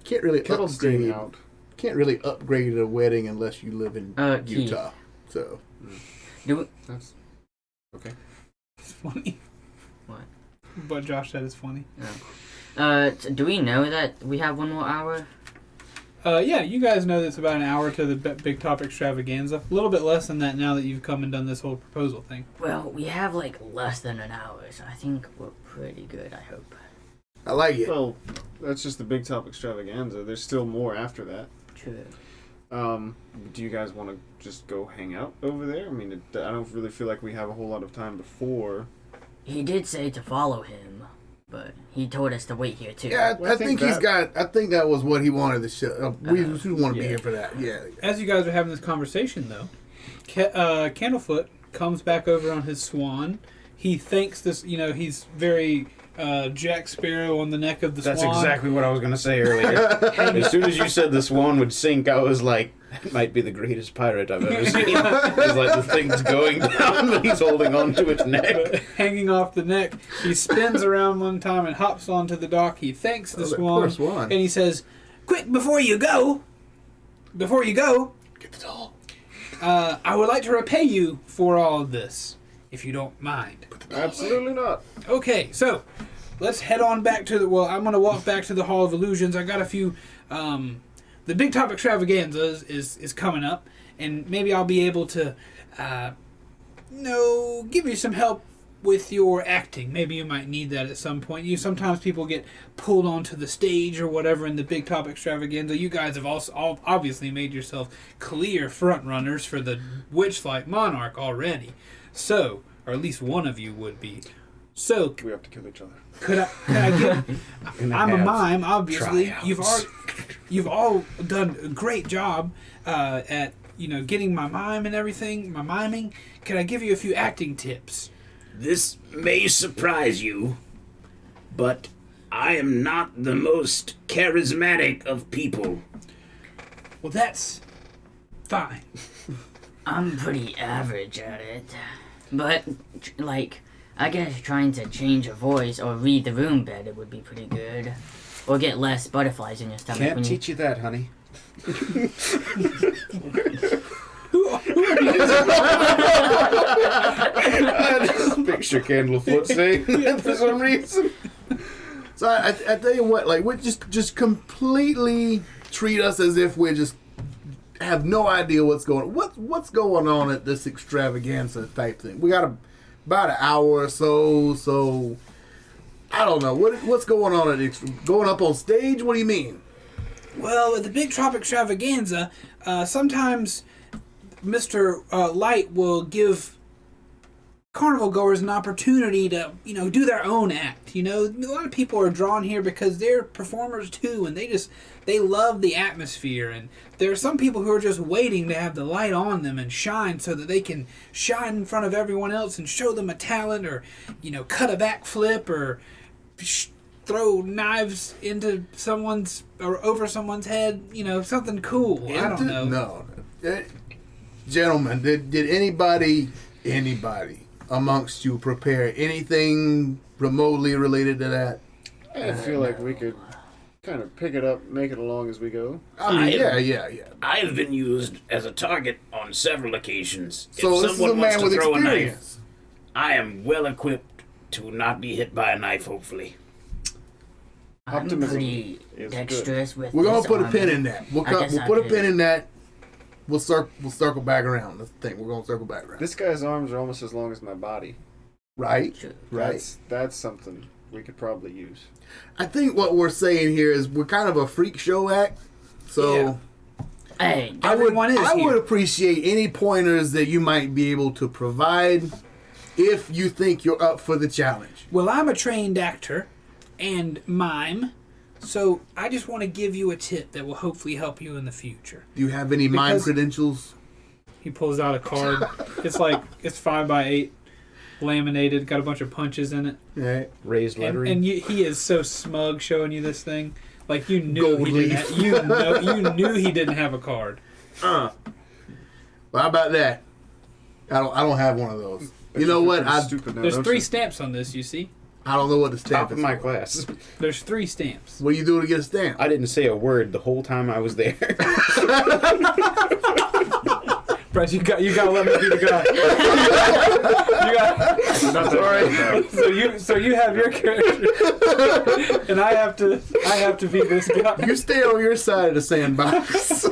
Can't really Kettle's staying upgrade. out. Can't really upgrade a wedding unless you live in Keith. Utah. So That's okay. It's funny. What? What Josh said is funny. Do we know that we have one more hour? Yeah, you guys know that it's about an hour to the Bigtop Extravaganza. A little bit less than that now that you've come and done this whole proposal thing. Well, we have less than an hour, so I think we're pretty good, I hope. I like it. Well, that's just the Bigtop Extravaganza. There's still more after that. True. Do you guys want to just go hang out over there? I mean, I don't really feel like we have a whole lot of time before. He did say to follow him, but he told us to wait here too. Yeah, Well, I think he's got. I think that was what he wanted to show. We want to be yeah. here for that. Yeah. As you guys are having this conversation, though, Candlefoot comes back over on his swan. He thanks this, he's very Jack Sparrow on the neck of the That's swan. exactly what I was going to say earlier. As soon as you said the swan would sink, I was like, that might be the greatest pirate I've ever seen. It's like the thing's going down, but he's holding on to its neck. Hanging off the neck. He spins around one time and hops onto the dock. He thanks the swan, poor swan. and he says, "Quick, before you go, get the doll. I would like to repay you for all of this, if you don't mind." Absolutely not. Okay, so let's head on back to the. Well, I'm going to walk back to the Hall of Illusions. I got a few. The Bigtop Extravaganza is coming up, and maybe I'll be able to, give you some help with your acting. Maybe you might need that at some point. Sometimes people get pulled onto the stage or whatever in the Bigtop Extravaganza. You guys have also obviously made yourself clear front runners for the Witchlight Monarch already. So, or at least one of you would be. So We have to kill each other. could I get? I'm a mime, obviously. tryouts. You've all done a great job at getting my mime and everything, my miming. Can I give you a few acting tips? This may surprise you, but I am not the most charismatic of people. Well, that's fine. I'm pretty average at it. But, I guess trying to change your voice or read the room better would be pretty good. Or get less butterflies in your stomach. Can't when teach you that, honey. I just picture Candlefoot saying that for some reason. So I tell you what, we're just completely treat us as if we're just have no idea what's going on. What's going on at this extravaganza type thing? We got about an hour or so I don't know. What's going on at going up on stage? What do you mean? Well, at the Bigtop Extravaganza, sometimes Mr. Light will give carnival goers an opportunity to, do their own act. A lot of people are drawn here because they're performers too, and they love the atmosphere. And there are some people who are just waiting to have the light on them and shine so that they can shine in front of everyone else and show them a talent, or, cut a backflip, or throw knives into someone's or over someone's head. Something cool. I don't know. No, gentlemen, did anybody amongst you prepare anything remotely related to that? I feel like we could kind of pick it up, make it along as we go. I mean, yeah. I have been used as a target on several occasions. So if this is a someone wants man to with throw a knife, experience. I am well equipped to not be hit by a knife, hopefully. I'm Optimism pretty is dexterous with We're gonna this put a armor. pin in that. We'll put a pin in that. We'll circle back around. That's the thing. We're gonna circle back around. This guy's arms are almost as long as my body. Right. Sure. Right. That's something we could probably use. I think what we're saying here is we're kind of a freak show act. So Hey, I would here. appreciate any pointers that you might be able to provide if you think you're up for the challenge. Well, I'm a trained actor and mime, so I just want to give you a tip that will hopefully help you in the future. Do you have any mime Because- credentials? He pulls out a card. It's 5x8, laminated, got a bunch of punches in it. Right. Raised lettering. He is so smug showing you this thing. Like you knew Gold he didn't. leaf. You knew he didn't have a card. Well, how about that? I don't have one of those. You know what? Stupid now, There's don't 3 you? stamps on this. You see? I don't know what the stamp Top of is. my class. There's 3 stamps. What do you do to get a stamp? I didn't say a word the whole time I was there. Bryce, you got to let me be the guy. So you have your character, and I have to be this guy. You stay on your side of the sandbox.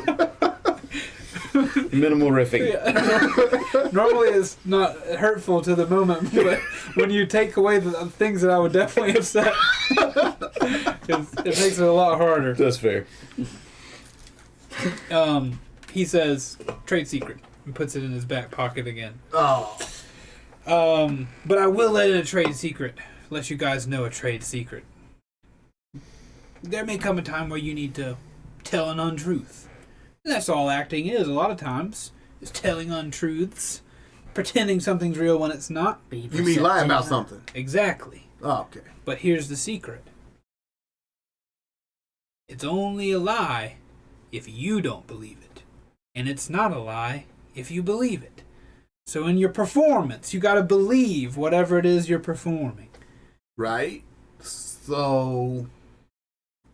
Minimal riffing. Normally it's not hurtful to the moment, but when you take away the things that I would definitely have said, it makes it a lot harder. That's fair. He says, trade secret, and puts it in his back pocket again. Oh. But I will let in a trade secret, let you guys know a trade secret. There may come a time where you need to tell an untruth. And that's all acting is a lot of times, is telling untruths, pretending something's real when it's not. You mean lie about something? Exactly. Oh, okay. But here's the secret. It's only a lie if you don't believe it. And it's not a lie if you believe it. So in your performance, you gotta believe whatever it is you're performing. Right? So,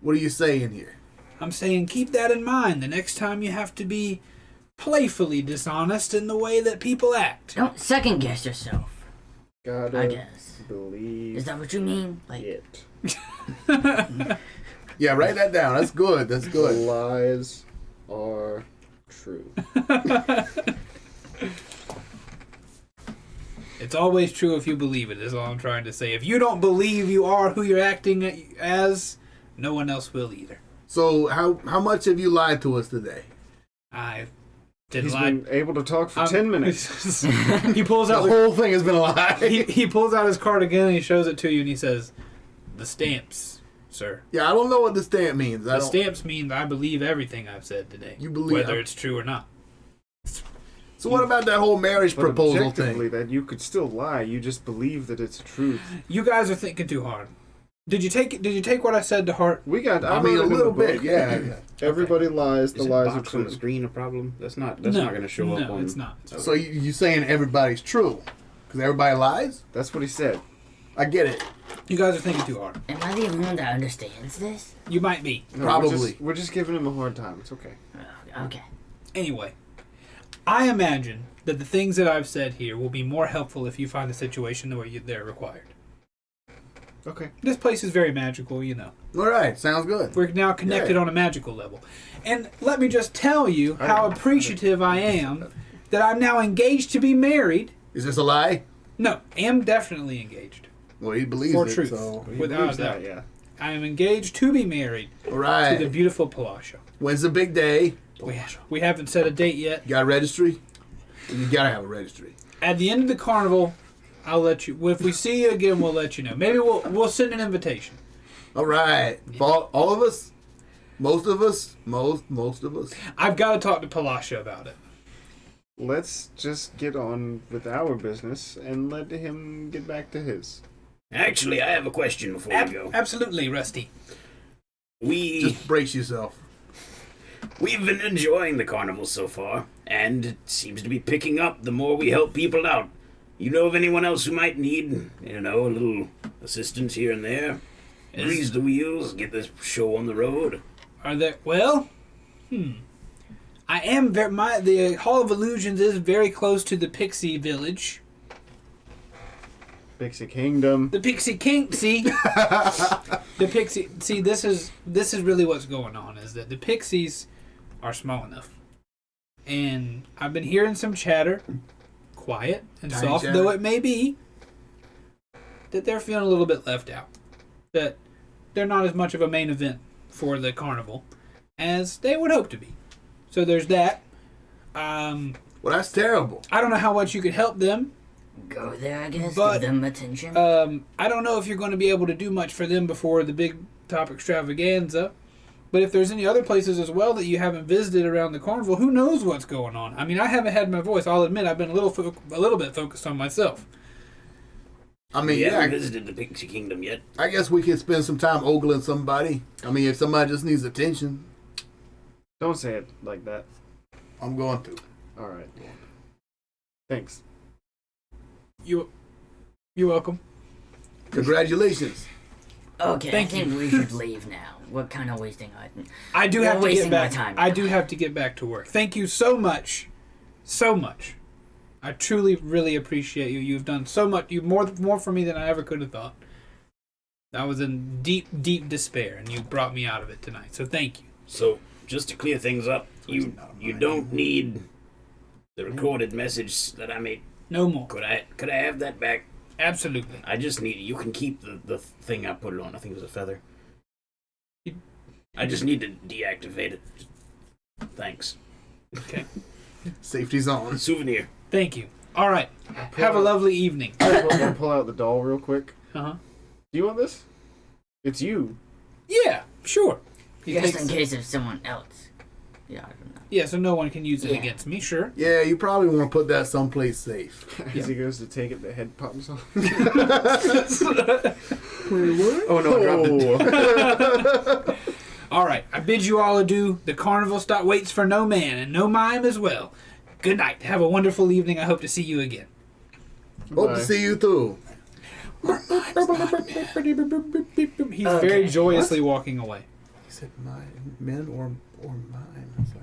what are you saying here? I'm saying keep that in mind the next time you have to be playfully dishonest in the way that people act. Don't second guess yourself. Gotta I guess. believe Is that what you mean? Like, it. Yeah, write that down. That's good. That's The good. lies are true. It's always true if you believe it, is all I'm trying to say. If you don't believe you are who you're acting as, no one else will either. So, how much have you lied to us today? I didn't He's lie. been able to talk for 10 minutes. He pulls The out whole thing has been a lie. he pulls out his card again and he shows it to you and he says, "The stamps, sir. Yeah, I don't know what the stamp means. The stamps mean that I believe everything I've said today, You believe whether it's true or not." So what about that whole marriage But proposal objectively, thing? that you could still lie. You just believe that it's truth. You guys are thinking too hard. Did you take what I said to heart? We got. I mean, a wrote it in the little bit. book. Yeah, yeah. Everybody lies. The Is lies the are box on the true. screen a problem? That's not going to show up No, on. it's not. So you saying everybody's true? Because everybody lies? That's what he said. I get it. You guys are thinking too hard. am I the only one that understands this? You might be. No, Probably. We're just giving him a hard time. It's okay. Okay. Anyway, I imagine that the things that I've said here will be more helpful if you find a situation where they're required. Okay. This place is very magical, you know. All right, sounds good. We're now connected on a magical level. And let me just tell you how appreciative I am that I'm now engaged to be married. Is this a lie? No, am definitely engaged. Well, he believes For it, truth. so... Without a doubt. Yeah. I am engaged to be married All right. to the beautiful Palasha. When's the big day? We haven't set a date yet. You got a registry? You gotta have a registry. At the end of the carnival, I'll let you. If we see you again, we'll let you know. Maybe we'll send an invitation. All right. For all of us? Most of us? Most of us? I've got to talk to Palasha about it. Let's just get on with our business and let him get back to his. Actually, I have a question before we go. Absolutely, Rusty. Just brace yourself. We've been enjoying the carnival so far, and it seems to be picking up the more we help people out. You know of anyone else who might need, a little assistance here and there? Grease the wheels, get this show on the road. Are there? Well, I am the Hall of Illusions is very close to the Pixie Village. Pixie Kingdom. The Pixie King. See, the Pixie. See, this is really what's going on. Is that the Pixies are small enough, and I've been hearing some chatter, quiet and Tiny soft chatter. though it may be, that they're feeling a little bit left out. That they're not as much of a main event for the carnival as they would hope to be. So there's that. Well, that's terrible. I don't know how much you could help them. Go there, I guess. But, Give them attention. I don't know if you're going to be able to do much for them before the Bigtop Extravaganza. But if there's any other places as well that you haven't visited around the carnival, who knows what's going on? I mean, I haven't had my voice. I'll admit I've been a little bit focused on myself. I mean, We yeah, haven't visited the Pixie Kingdom yet. I guess we could spend some time ogling somebody. I mean, if somebody just needs attention, Don't say it like that. I'm going to. All right. Thanks. You're welcome. Congratulations. Okay, Thank I think we should leave now. We're kind of wasting our... I do We're have to get wasting my back. time I now. do have to get back to work. Thank you so much, so much. I truly, really appreciate you. You've done so much. You more for me than I ever could have thought. I was in deep, deep despair, and you brought me out of it tonight. So thank you. So, just to clear things up, you don't need the recorded message that I made. No more. Could I have that back? Absolutely. I just need you can keep the thing I put it on. I think it was a feather. I just need to deactivate it. Thanks. Okay. Safety's on. Souvenir. Thank you. All right. Have a lovely evening. I'm going to pull out the doll real quick. Uh-huh. Do you want this? It's you. Yeah, sure. He Just takes in it. case of someone else. Yeah, I don't know. Yeah, so no one can use it Yeah. against me, sure. Yeah, you probably want to put that someplace safe. As he goes to take it, the head pops off. Wait, what? Oh, no, I dropped it. All right. I bid you all adieu. The carnival stop waits for no man, and no mime as well. Good night. Have a wonderful evening. I hope to see you again. Hope Bye. to see you through. He's Okay. very joyously walking away. He said men or mine. I was like,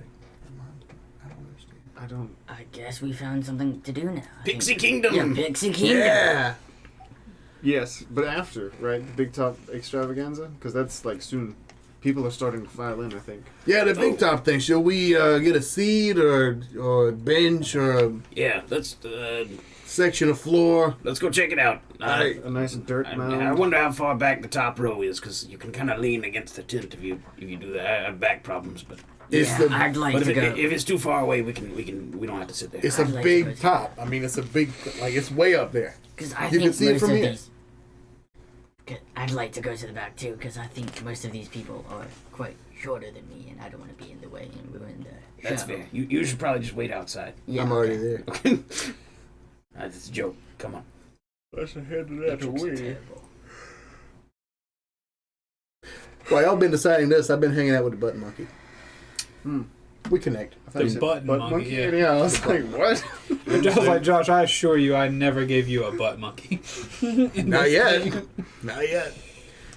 I don't understand. I don't... I guess we found something to do now. I think- Pixie Kingdom. Yeah, Pixie Kingdom. Yeah. Yes, but after, right? The Bigtop Extravaganza? Because that's, like, soon. People are starting to file in, I think. Yeah, the big top thing. Should we get a seat or bench or a Yeah, let's section of floor? go check it out. Alright. A nice dirt mound. I wonder how far back the top row is, because you can kind of lean against the tent if you do that. I have back problems, but It's Yeah, the I'd like but to go. if it's too far away, we don't have to sit there. it's a I'd like to go big to- top. I mean, it's a big like it's way up there. Because I You think can see it most from of here. these... 'Cause I'd like to go to the back too, because I think most of these people are quite shorter than me, and I don't want to be in the way and ruin the That's show. fair. You should probably just wait outside. Yeah, I'm already okay. there. Okay. That's a joke. Come on. Let's head to That joke's terrible. While y'all been deciding this, I've been hanging out with the button monkey. We connect. I thought you The said button monkey, yeah. Yeah, I was like, what? Just like Josh, I assure you, I never gave you a butt monkey. Not yet. Not yet.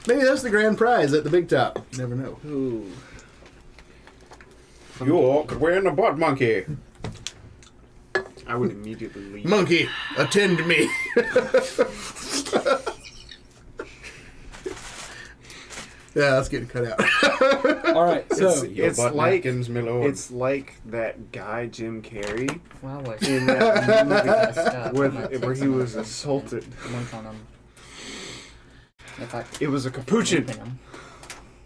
Maybe that's the grand prize at the big top. You never know. Ooh. You all could wear in the butt monkey. I would immediately leave. Monkey, attend me. Yeah, that's getting cut out. All right, so It's butt like napkins, my lord. it's like that guy Jim Carrey Well, I was in that messed up. movie I'm gonna where take he some was of assaulted. the ones on them. If I It was a capuchin. open them.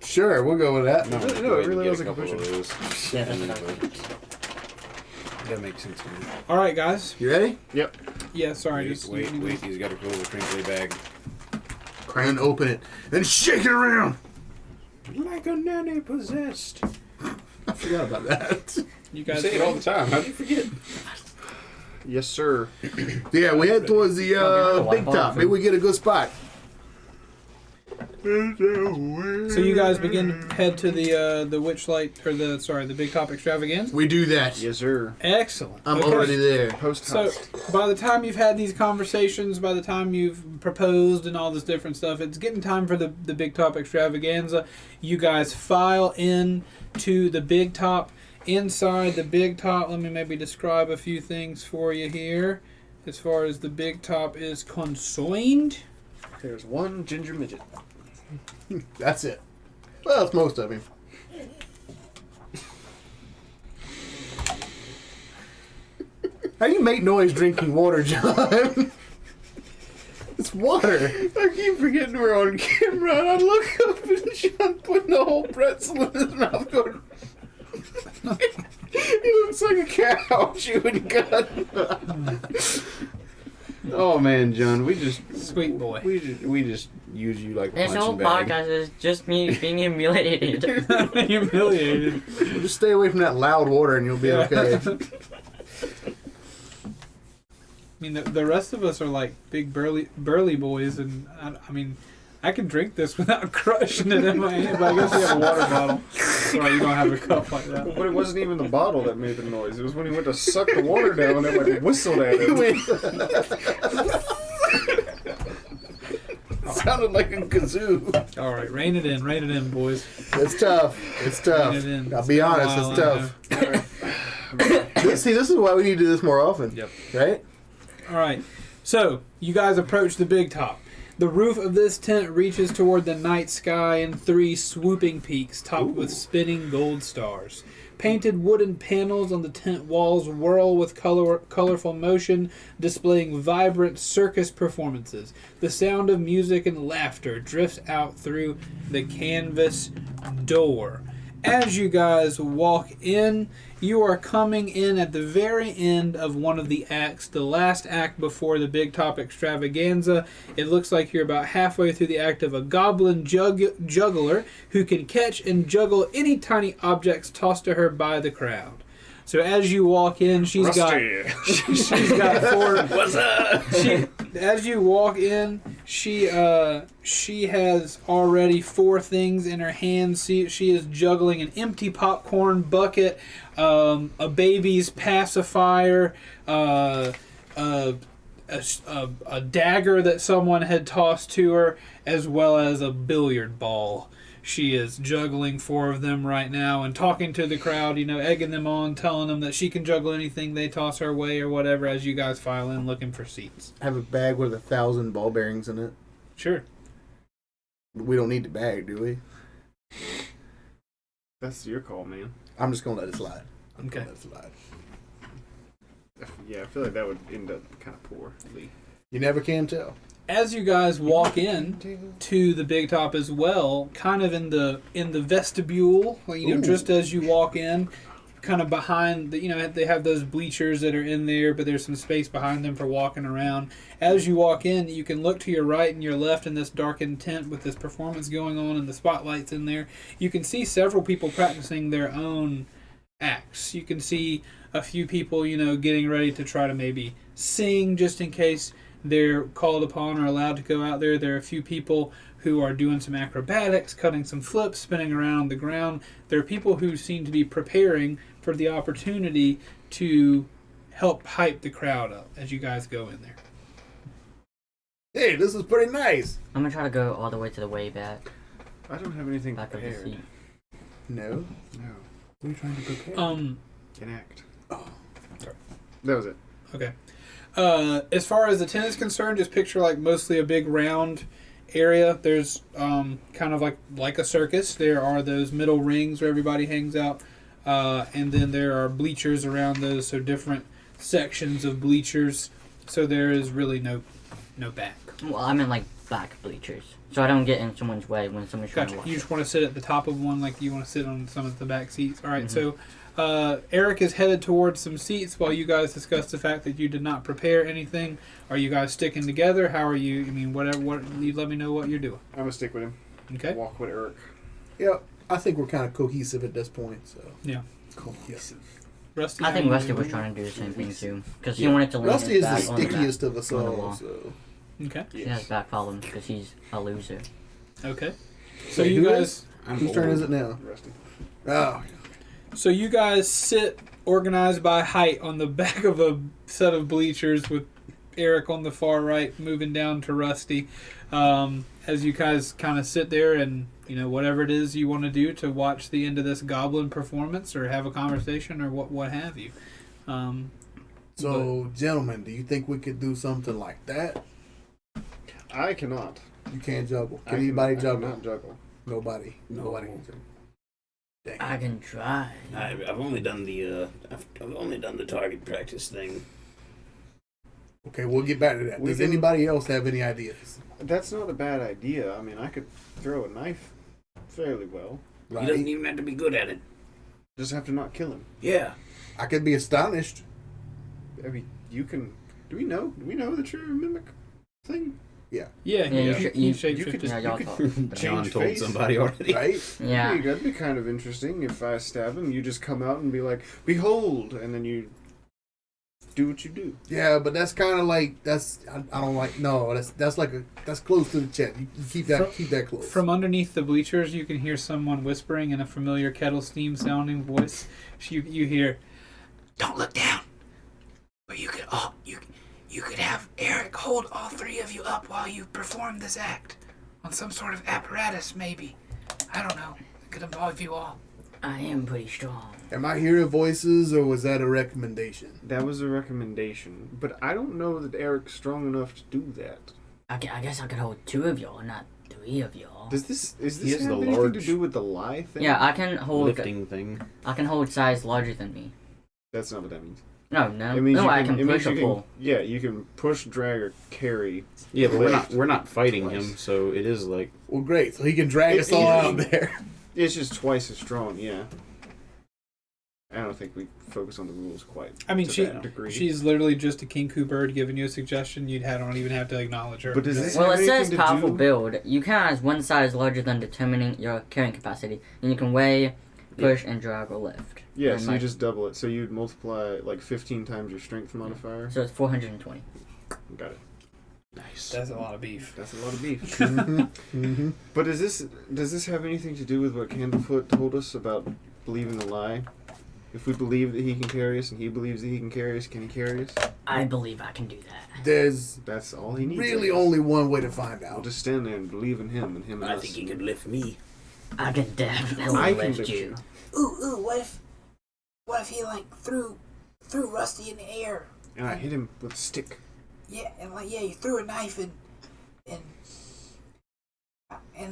Sure, we'll go with that. No, No, go it ahead and really get was a a couple of capuchin. those. Yeah, And that's then what I was. that makes sense to me. all right, guys. You ready? Yeah, sorry. Wait, just wait, he's got to close the crinkly bag. Crack and open it and shake it around. Like a nanny possessed. I forgot about that. You You guys say it all the time. How do you forget? Yes, sir. Yeah, we head towards the Okay, big top. Maybe we get a good spot. So you guys begin to head to the Witchlight or the Bigtop Extravaganza. We do that. Yes, sir. Excellent. I'm Okay. already there. Post So house. by the time you've had these conversations, by the time you've proposed and all this different stuff, it's getting time for the Bigtop Extravaganza. You guys file in to the Big Top. Inside the Big Top, let me maybe describe a few things for you here. As far as the Big Top is concerned, There's one ginger midget. That's it. Well, that's most of him. How do you make noise drinking water, John? It's water. I keep forgetting we're on camera, and I look up and John putting the whole pretzel in his mouth going... He looks like a cow chewing gum. Oh man, John, we just sweet boy. we just use you like a This whole punching bag. podcast is just me being humiliated. Humiliated. Well, just stay away from that loud water and you'll be okay. I mean, the rest of us are like big burly boys, and I mean, I can drink this without crushing it in my hand. But I guess you have a water bottle, so you don't have a cup like that. But it wasn't even the bottle that made the noise. It was when he went to suck the water down and it like whistled at him. Sounded like a kazoo. All right, rein it in, boys. It's tough. It's tough. Rein it in. I'll be honest, it's tough. See, this is why we need to do this more often. Yep. Right? All right, so you guys approach the Big Top. The roof of this tent reaches toward the night sky in 3 swooping peaks topped with spinning gold stars. Painted wooden panels on the tent walls whirl with colorful motion, displaying vibrant circus performances. The sound of music and laughter drifts out through the canvas door. As you guys walk in, you are coming in at the very end of one of the acts, the last act before the Bigtop Extravaganza. It looks like you're about halfway through the act of a goblin juggler who can catch and juggle any tiny objects tossed to her by the crowd. So as you walk in, she's got 4. What's up? As you walk in, she has already 4 things in her hands. She is juggling an empty popcorn bucket, a baby's pacifier, a dagger that someone had tossed to her, as well as a billiard ball. She is juggling 4 of them right now and talking to the crowd, egging them on, telling them that she can juggle anything they toss her way or whatever as you guys file in looking for seats. I have a bag with 1,000 ball bearings in it. Sure. We don't need the bag, do we? That's your call, man. I'm just going to let it slide. Okay. Let it slide. Yeah, I feel like that would end up kind of poorly. You never can tell. As you guys walk in to the Big Top as well, kind of in the vestibule, just as you walk in, kind of behind they have those bleachers that are in there, but there's some space behind them for walking around. As you walk in, you can look to your right and your left in this darkened tent with this performance going on and the spotlights in there. You can see several people practicing their own acts. You can see a few people, getting ready to try to maybe sing just in case they're called upon or allowed to go out there. There are a few people who are doing some acrobatics, cutting some flips, spinning around on the ground. There are people who seem to be preparing for the opportunity to help hype the crowd up as you guys go in there. Hey, this is pretty nice. I'm gonna try to go all the way to the way back. I don't have anything Back of the prepared. seat. No. No. What are you trying to prepare? Enact. Oh. That was it. Okay. As far as the tent is concerned, just picture like mostly a big round, area, there's kind of like a circus. There are those middle rings where everybody hangs out, and then there are bleachers around those, so different sections of bleachers. So there is really no back. Well, I meant like back bleachers, so I don't get in someone's way when someone's trying to Gotcha. watch. You just want to sit at the top of one, like you want to sit on some of the back seats. All right, Mm-hmm. so Eric is headed towards some seats while you guys discuss the fact that you did not prepare anything. Are you guys sticking together? How are you? I mean, whatever. What you let me know what you're doing. I'm gonna stick with him. Okay. Walk with Eric. Yeah, I think we're kind of cohesive at this point. So Yeah. cohesive. Rusty. I how think you Rusty doing? was trying to do the same thing too, because he wanted to lean Rusty his is the back on the stickiest of us on the all. wall. So Okay. He has back problems because he's a loser. Okay. So Wait, you who guys. is? I'm Whose turn old. is it now? Rusty. Oh, So you guys sit organized by height on the back of a set of bleachers with Eric on the far right, moving down to Rusty. As you guys kind of sit there and, whatever it is you want to do to watch the end of this goblin performance or have a conversation or what have you. so gentlemen, do you think we could do something like that? I cannot. You can't juggle. Can I anybody cannot- I juggle? cannot juggle. Nobody. No. Nobody can juggle. Dang. I can try. I've only done the I've only done the target practice thing. Okay, we'll get back to that. We Does can- anybody else have any ideas? That's not a bad idea. I mean, I could throw a knife fairly well. He doesn't Right? even have to be good at it. Just have to not kill him. Yeah. I could be astonished. I mean, you can. Do we know? Do we know that you're a mimic thing? Yeah, you he should- shapeshifted. you could just- Yeah, y'all could- talk. John Change told face. somebody already. Right? Yeah. Hey, that'd be kind of interesting if I stab him. You just come out and be like, "Behold," and then you do what you do. Yeah, but that's kind of like I don't like. No, that's close to the chest. You keep that close. From underneath the bleachers, you can hear someone whispering in a familiar kettle steam sounding voice. You hear, "Don't look down." But you could have Eric hold all three of you up while you perform this act on some sort of apparatus, maybe. I don't know. It could involve you all. I am pretty strong. Am I hearing voices, or was that a recommendation? That was a recommendation, but I don't know that Eric's strong enough to do that. I guess I could hold two of y'all, not three of y'all. Is this He have has the anything to large do with the lie thing? Yeah, I can hold. Lifting thing. I can hold size larger than me. That's not what that means. No, It means you I can it means push or you pull. Yeah, you can push, drag, or carry. Yeah, but Lift we're not fighting twice. him, so it is like Well, great. So he can drag us all out there. It's just twice as strong. Yeah. I don't think we focus on the rules quite. I mean, to that degree. she's literally just a King bird giving you a suggestion. Don't even have to acknowledge her. But does this Well, have it says anything to powerful do- build. You count as one size larger than determining your carrying capacity, and you can weigh, push, and drag or lift. Yeah, And so like- you just double it. So you'd multiply like 15 times your strength modifier. So it's 420. Got it. nice. That's a lot of beef. That's a lot of beef. Mm-hmm. But does this have anything to do with what Candlefoot told us about believing the lie? If we believe that he can carry us and he believes that he can carry us, can he carry us? I believe I can do that. There's That's all he needs. really I guess. only one way to find We'll out. just stand there and believe in him and him and I us. think he could lift me. I can definitely I can lift lift you. Ooh, what if he threw Rusty in the air? And I hit him with a stick. Yeah, and you threw a knife and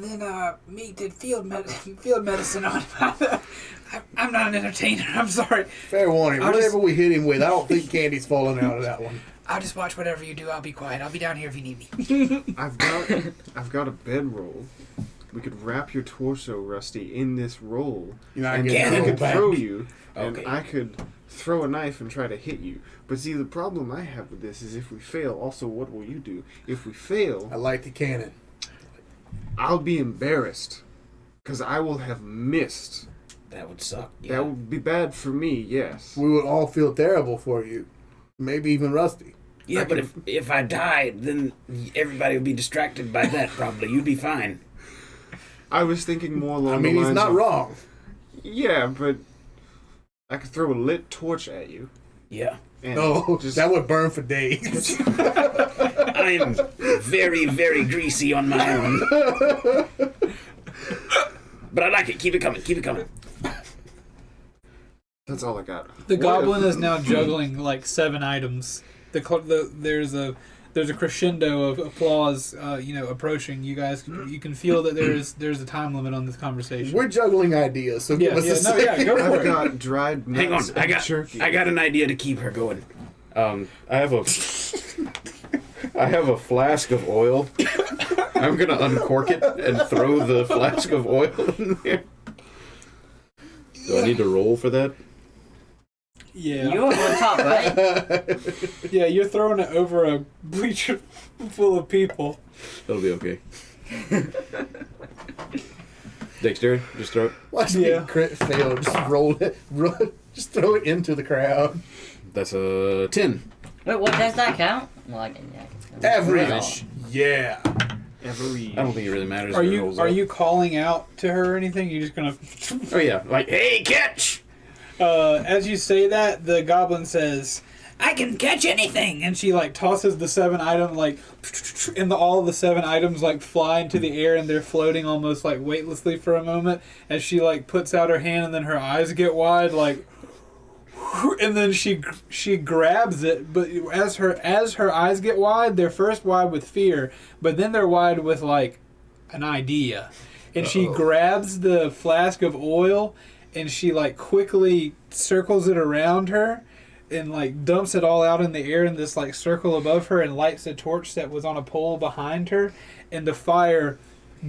then me did field medicine on him. I'm not an entertainer. I'm sorry. Fair warning. I'll Whatever we hit him with, I don't think Candy's falling out of that one. I'll just watch whatever you do. I'll be quiet. I'll be down here if you need me. I've got a bedroll. We could wrap your torso, Rusty, in this roll. You're not And getting I the could back. throw you, and Okay. I could throw a knife and try to hit you. But see, the problem I have with this is if we fail, also, what will you do? If we fail, I like the cannon. I'll be embarrassed. Because I will have missed. That would suck. That would be bad for me, yes. We would all feel terrible for you. Maybe even Rusty. Yeah, but if I died, then everybody would be distracted by that. Probably you'd be fine. I was thinking more along I mean, the he's lines not of, wrong. Yeah, but I could throw a lit torch at you. Yeah, And No, just, that would burn for days. I am very, very greasy on my own. But I like it. Keep it coming. Keep it coming. That's all I got. The What goblin if- is now juggling like 7 items. There's a there's a crescendo of applause, approaching. You guys, you can feel that there's a time limit on this conversation. We're juggling ideas, so give us a go second. for I've it. got dried nuts. Hang on, and jerky. I got an idea to keep her going. I have a flask of oil. I'm gonna uncork it and throw the flask of oil in there. Do I need to roll for that? Yeah. You're on top, right? Yeah, you're throwing it over a bleacher full of people. That'll be okay. Dexterity, just throw it. Watch me crit fail. Just roll it. Just throw it into the crowd. That's a 10. Wait, what does that count? Well, I can. Average. Yeah. I don't think it really matters. Are if it rolls you out. calling out to her or anything? You're just gonna. Oh yeah, like hey, catch! As you say that, the goblin says, "I can catch anything," and she like tosses the 7 item and all the 7 items like fly into the air and they're floating almost like weightlessly for a moment. As she like puts out her hand and then her eyes get wide like. And then she grabs it, but as her eyes get wide, they're first wide with fear, but then they're wide with like an idea. And she grabs the flask of oil and she like quickly circles it around her and like dumps it all out in the air in this like circle above her and lights a torch that was on a pole behind her, and the fire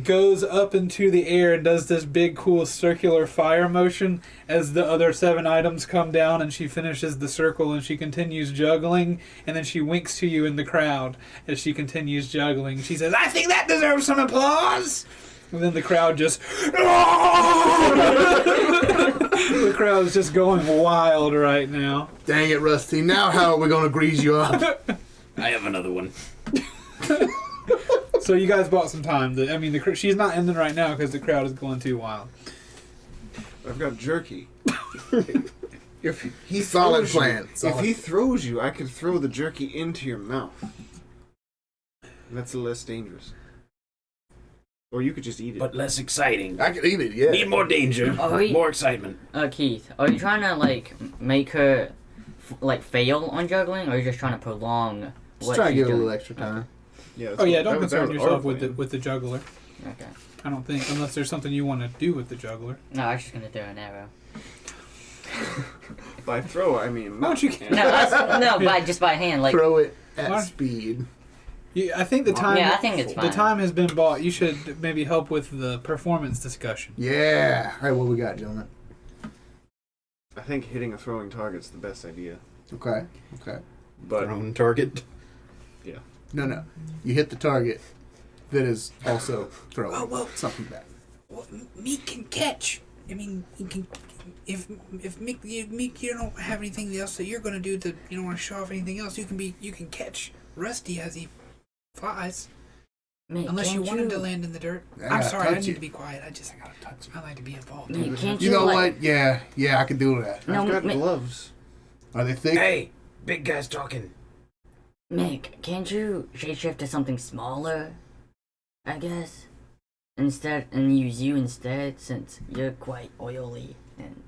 goes up into the air and does this big cool circular fire motion as the other 7 items come down, and she finishes the circle and she continues juggling, and then she winks to you in the crowd as she continues juggling. She says, "I think that deserves some applause!" And then the crowd just the crowd is just going wild right now. Dang it, Rusty. Now how are we going to grease you up? I have another one. So you guys bought some time. She's not ending right now because the crowd is going too wild. I've got jerky. If he Solid throws you- plan. If he throws you, I could throw the jerky into your mouth. And that's less dangerous. Or you could just eat it. But less exciting. I can eat it, yeah. Need more danger, Oh, yeah. more excitement. Keith, are you trying to like make her fail on juggling, or are you just trying to prolong Just what try to she's give it a doing? little extra time. Yeah, that's Oh yeah, what- don't that was concern our yourself plan. with the juggler. Okay. I don't think, unless there's something you want to do with the juggler. No, I was just gonna throw an arrow. By throw, I mean... Why don't you- No, just by hand, like. Throw it at Why- speed. I think the time. Yeah, I think it's fine. The time has been bought. You should maybe help with the performance discussion. Yeah. All right, what we got, gentlemen? I think hitting a throwing target's the best idea. Okay. But Thrown target. No. You hit the target that is also throwing Oh, well. something back. Well, Meek can catch. I mean, you can. If Meek, you don't have anything else that you're gonna do to, you don't want to show off anything else. You can catch Rusty as he flies. Mate, Unless you can't want him to land in the dirt. I I'm gotta sorry, I touch need it. to be quiet. I gotta touch it. I like to be involved. Mate, can't You you know like, what? Yeah, I can do that. No, I've got ma- gloves. Are they thick? Hey, big guy's talking. Mick, can't you shapeshift to something smaller? I guess. Instead, and use you instead, since you're quite oily and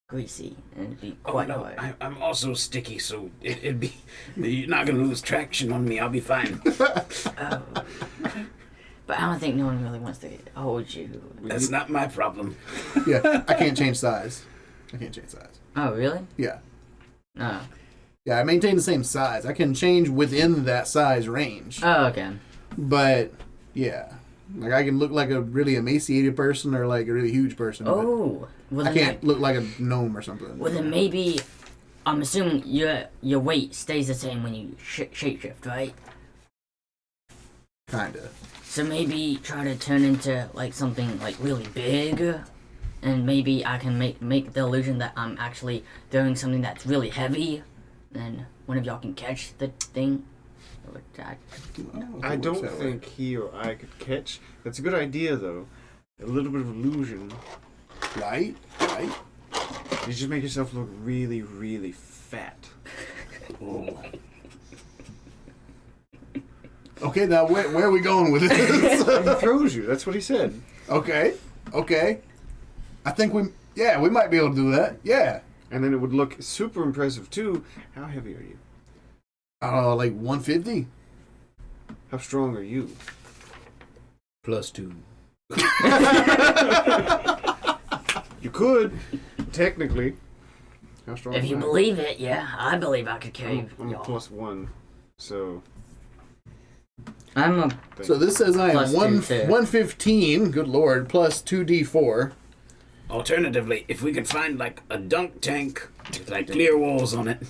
greasy, and it'd be quite hard. I'm also sticky, so it'd be... You're not gonna lose traction on me, I'll be fine. Oh. But I don't think no one really wants to hold you. That's not my problem. Yeah, I can't change size. Oh, really? Yeah. Oh. Yeah, I maintain the same size. I can change within that size range. Oh, okay. But, yeah. Like, I can look like a really emaciated person or, like, a really huge person. but Oh. Well, I then can't look like a gnome or something. Well, then maybe... I'm assuming your weight stays the same when you shapeshift, right? Kinda. So maybe try to turn into, like, something, like, really big, and maybe I can make the illusion that I'm actually doing something that's really heavy, and one of y'all can catch the thing. I don't think he or I could catch. That's a good idea, though. A little bit of illusion. Right? You just make yourself look really, really fat. Okay, now where are we going with this? He throws you. That's what he said. Okay. I think we might be able to do that. Yeah. And then it would look super impressive, too. How heavy are you? Like 150? How strong are you? +2. You could, technically. How strong If am you I? believe it, yeah, I believe I could carry I'm a y'all. +1, so I'm a So this says I am Plus 2 too. 115, good lord, plus 2d4. Alternatively, if we could find like a dunk tank with like clear walls on it,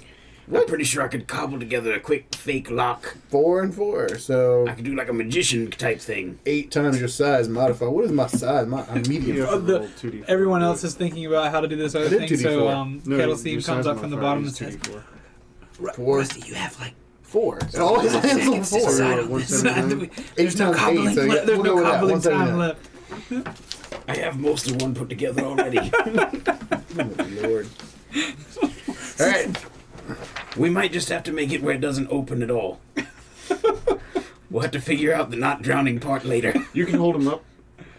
I'm pretty sure I could cobble together a quick fake lock. 4 and 4, so I could do like a magician type thing. 8 times your size modifier. What is my size? I'm medium. you have to the- roll 2d4. Everyone else is thinking about how to do this other did thing, so 2d4. No, Kettle your Steam size comes up from the modifier bottom is and says, 2d4. 4. Rusty, you have like 4. It always ends on seconds to 4. decide Roll on at this. 179. There's no 8 times 8, cobbling. so yeah, there's we'll go no with that. cobbling time 179. left. I have most of one put together already. Oh, lord. All right. We might just have to make it where it doesn't open at all. We'll have to figure out the not drowning part later. You can hold him up.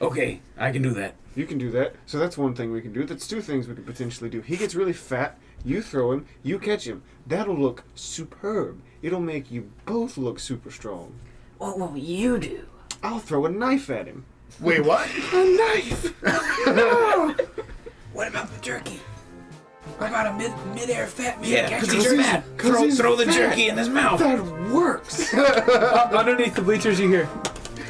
Okay, I can do that. You can do that. So that's one thing we can do. That's 2 things we could potentially do. He gets really fat. You throw him. You catch him. That'll look superb. It'll make you both look super strong. what will you do? I'll throw a knife at him. Wait, what? A knife! What about the jerky? What about a mid-air fat man Yeah, catching because he's jerky? fat. 'Cause he's Throw the fat. jerky in his mouth. That works! Underneath the bleachers, you hear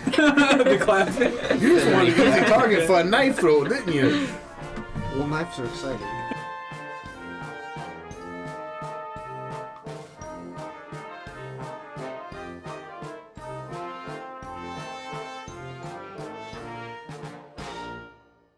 the clapping. You just wanted an easy target for a knife throw, didn't you? Well, knives are exciting.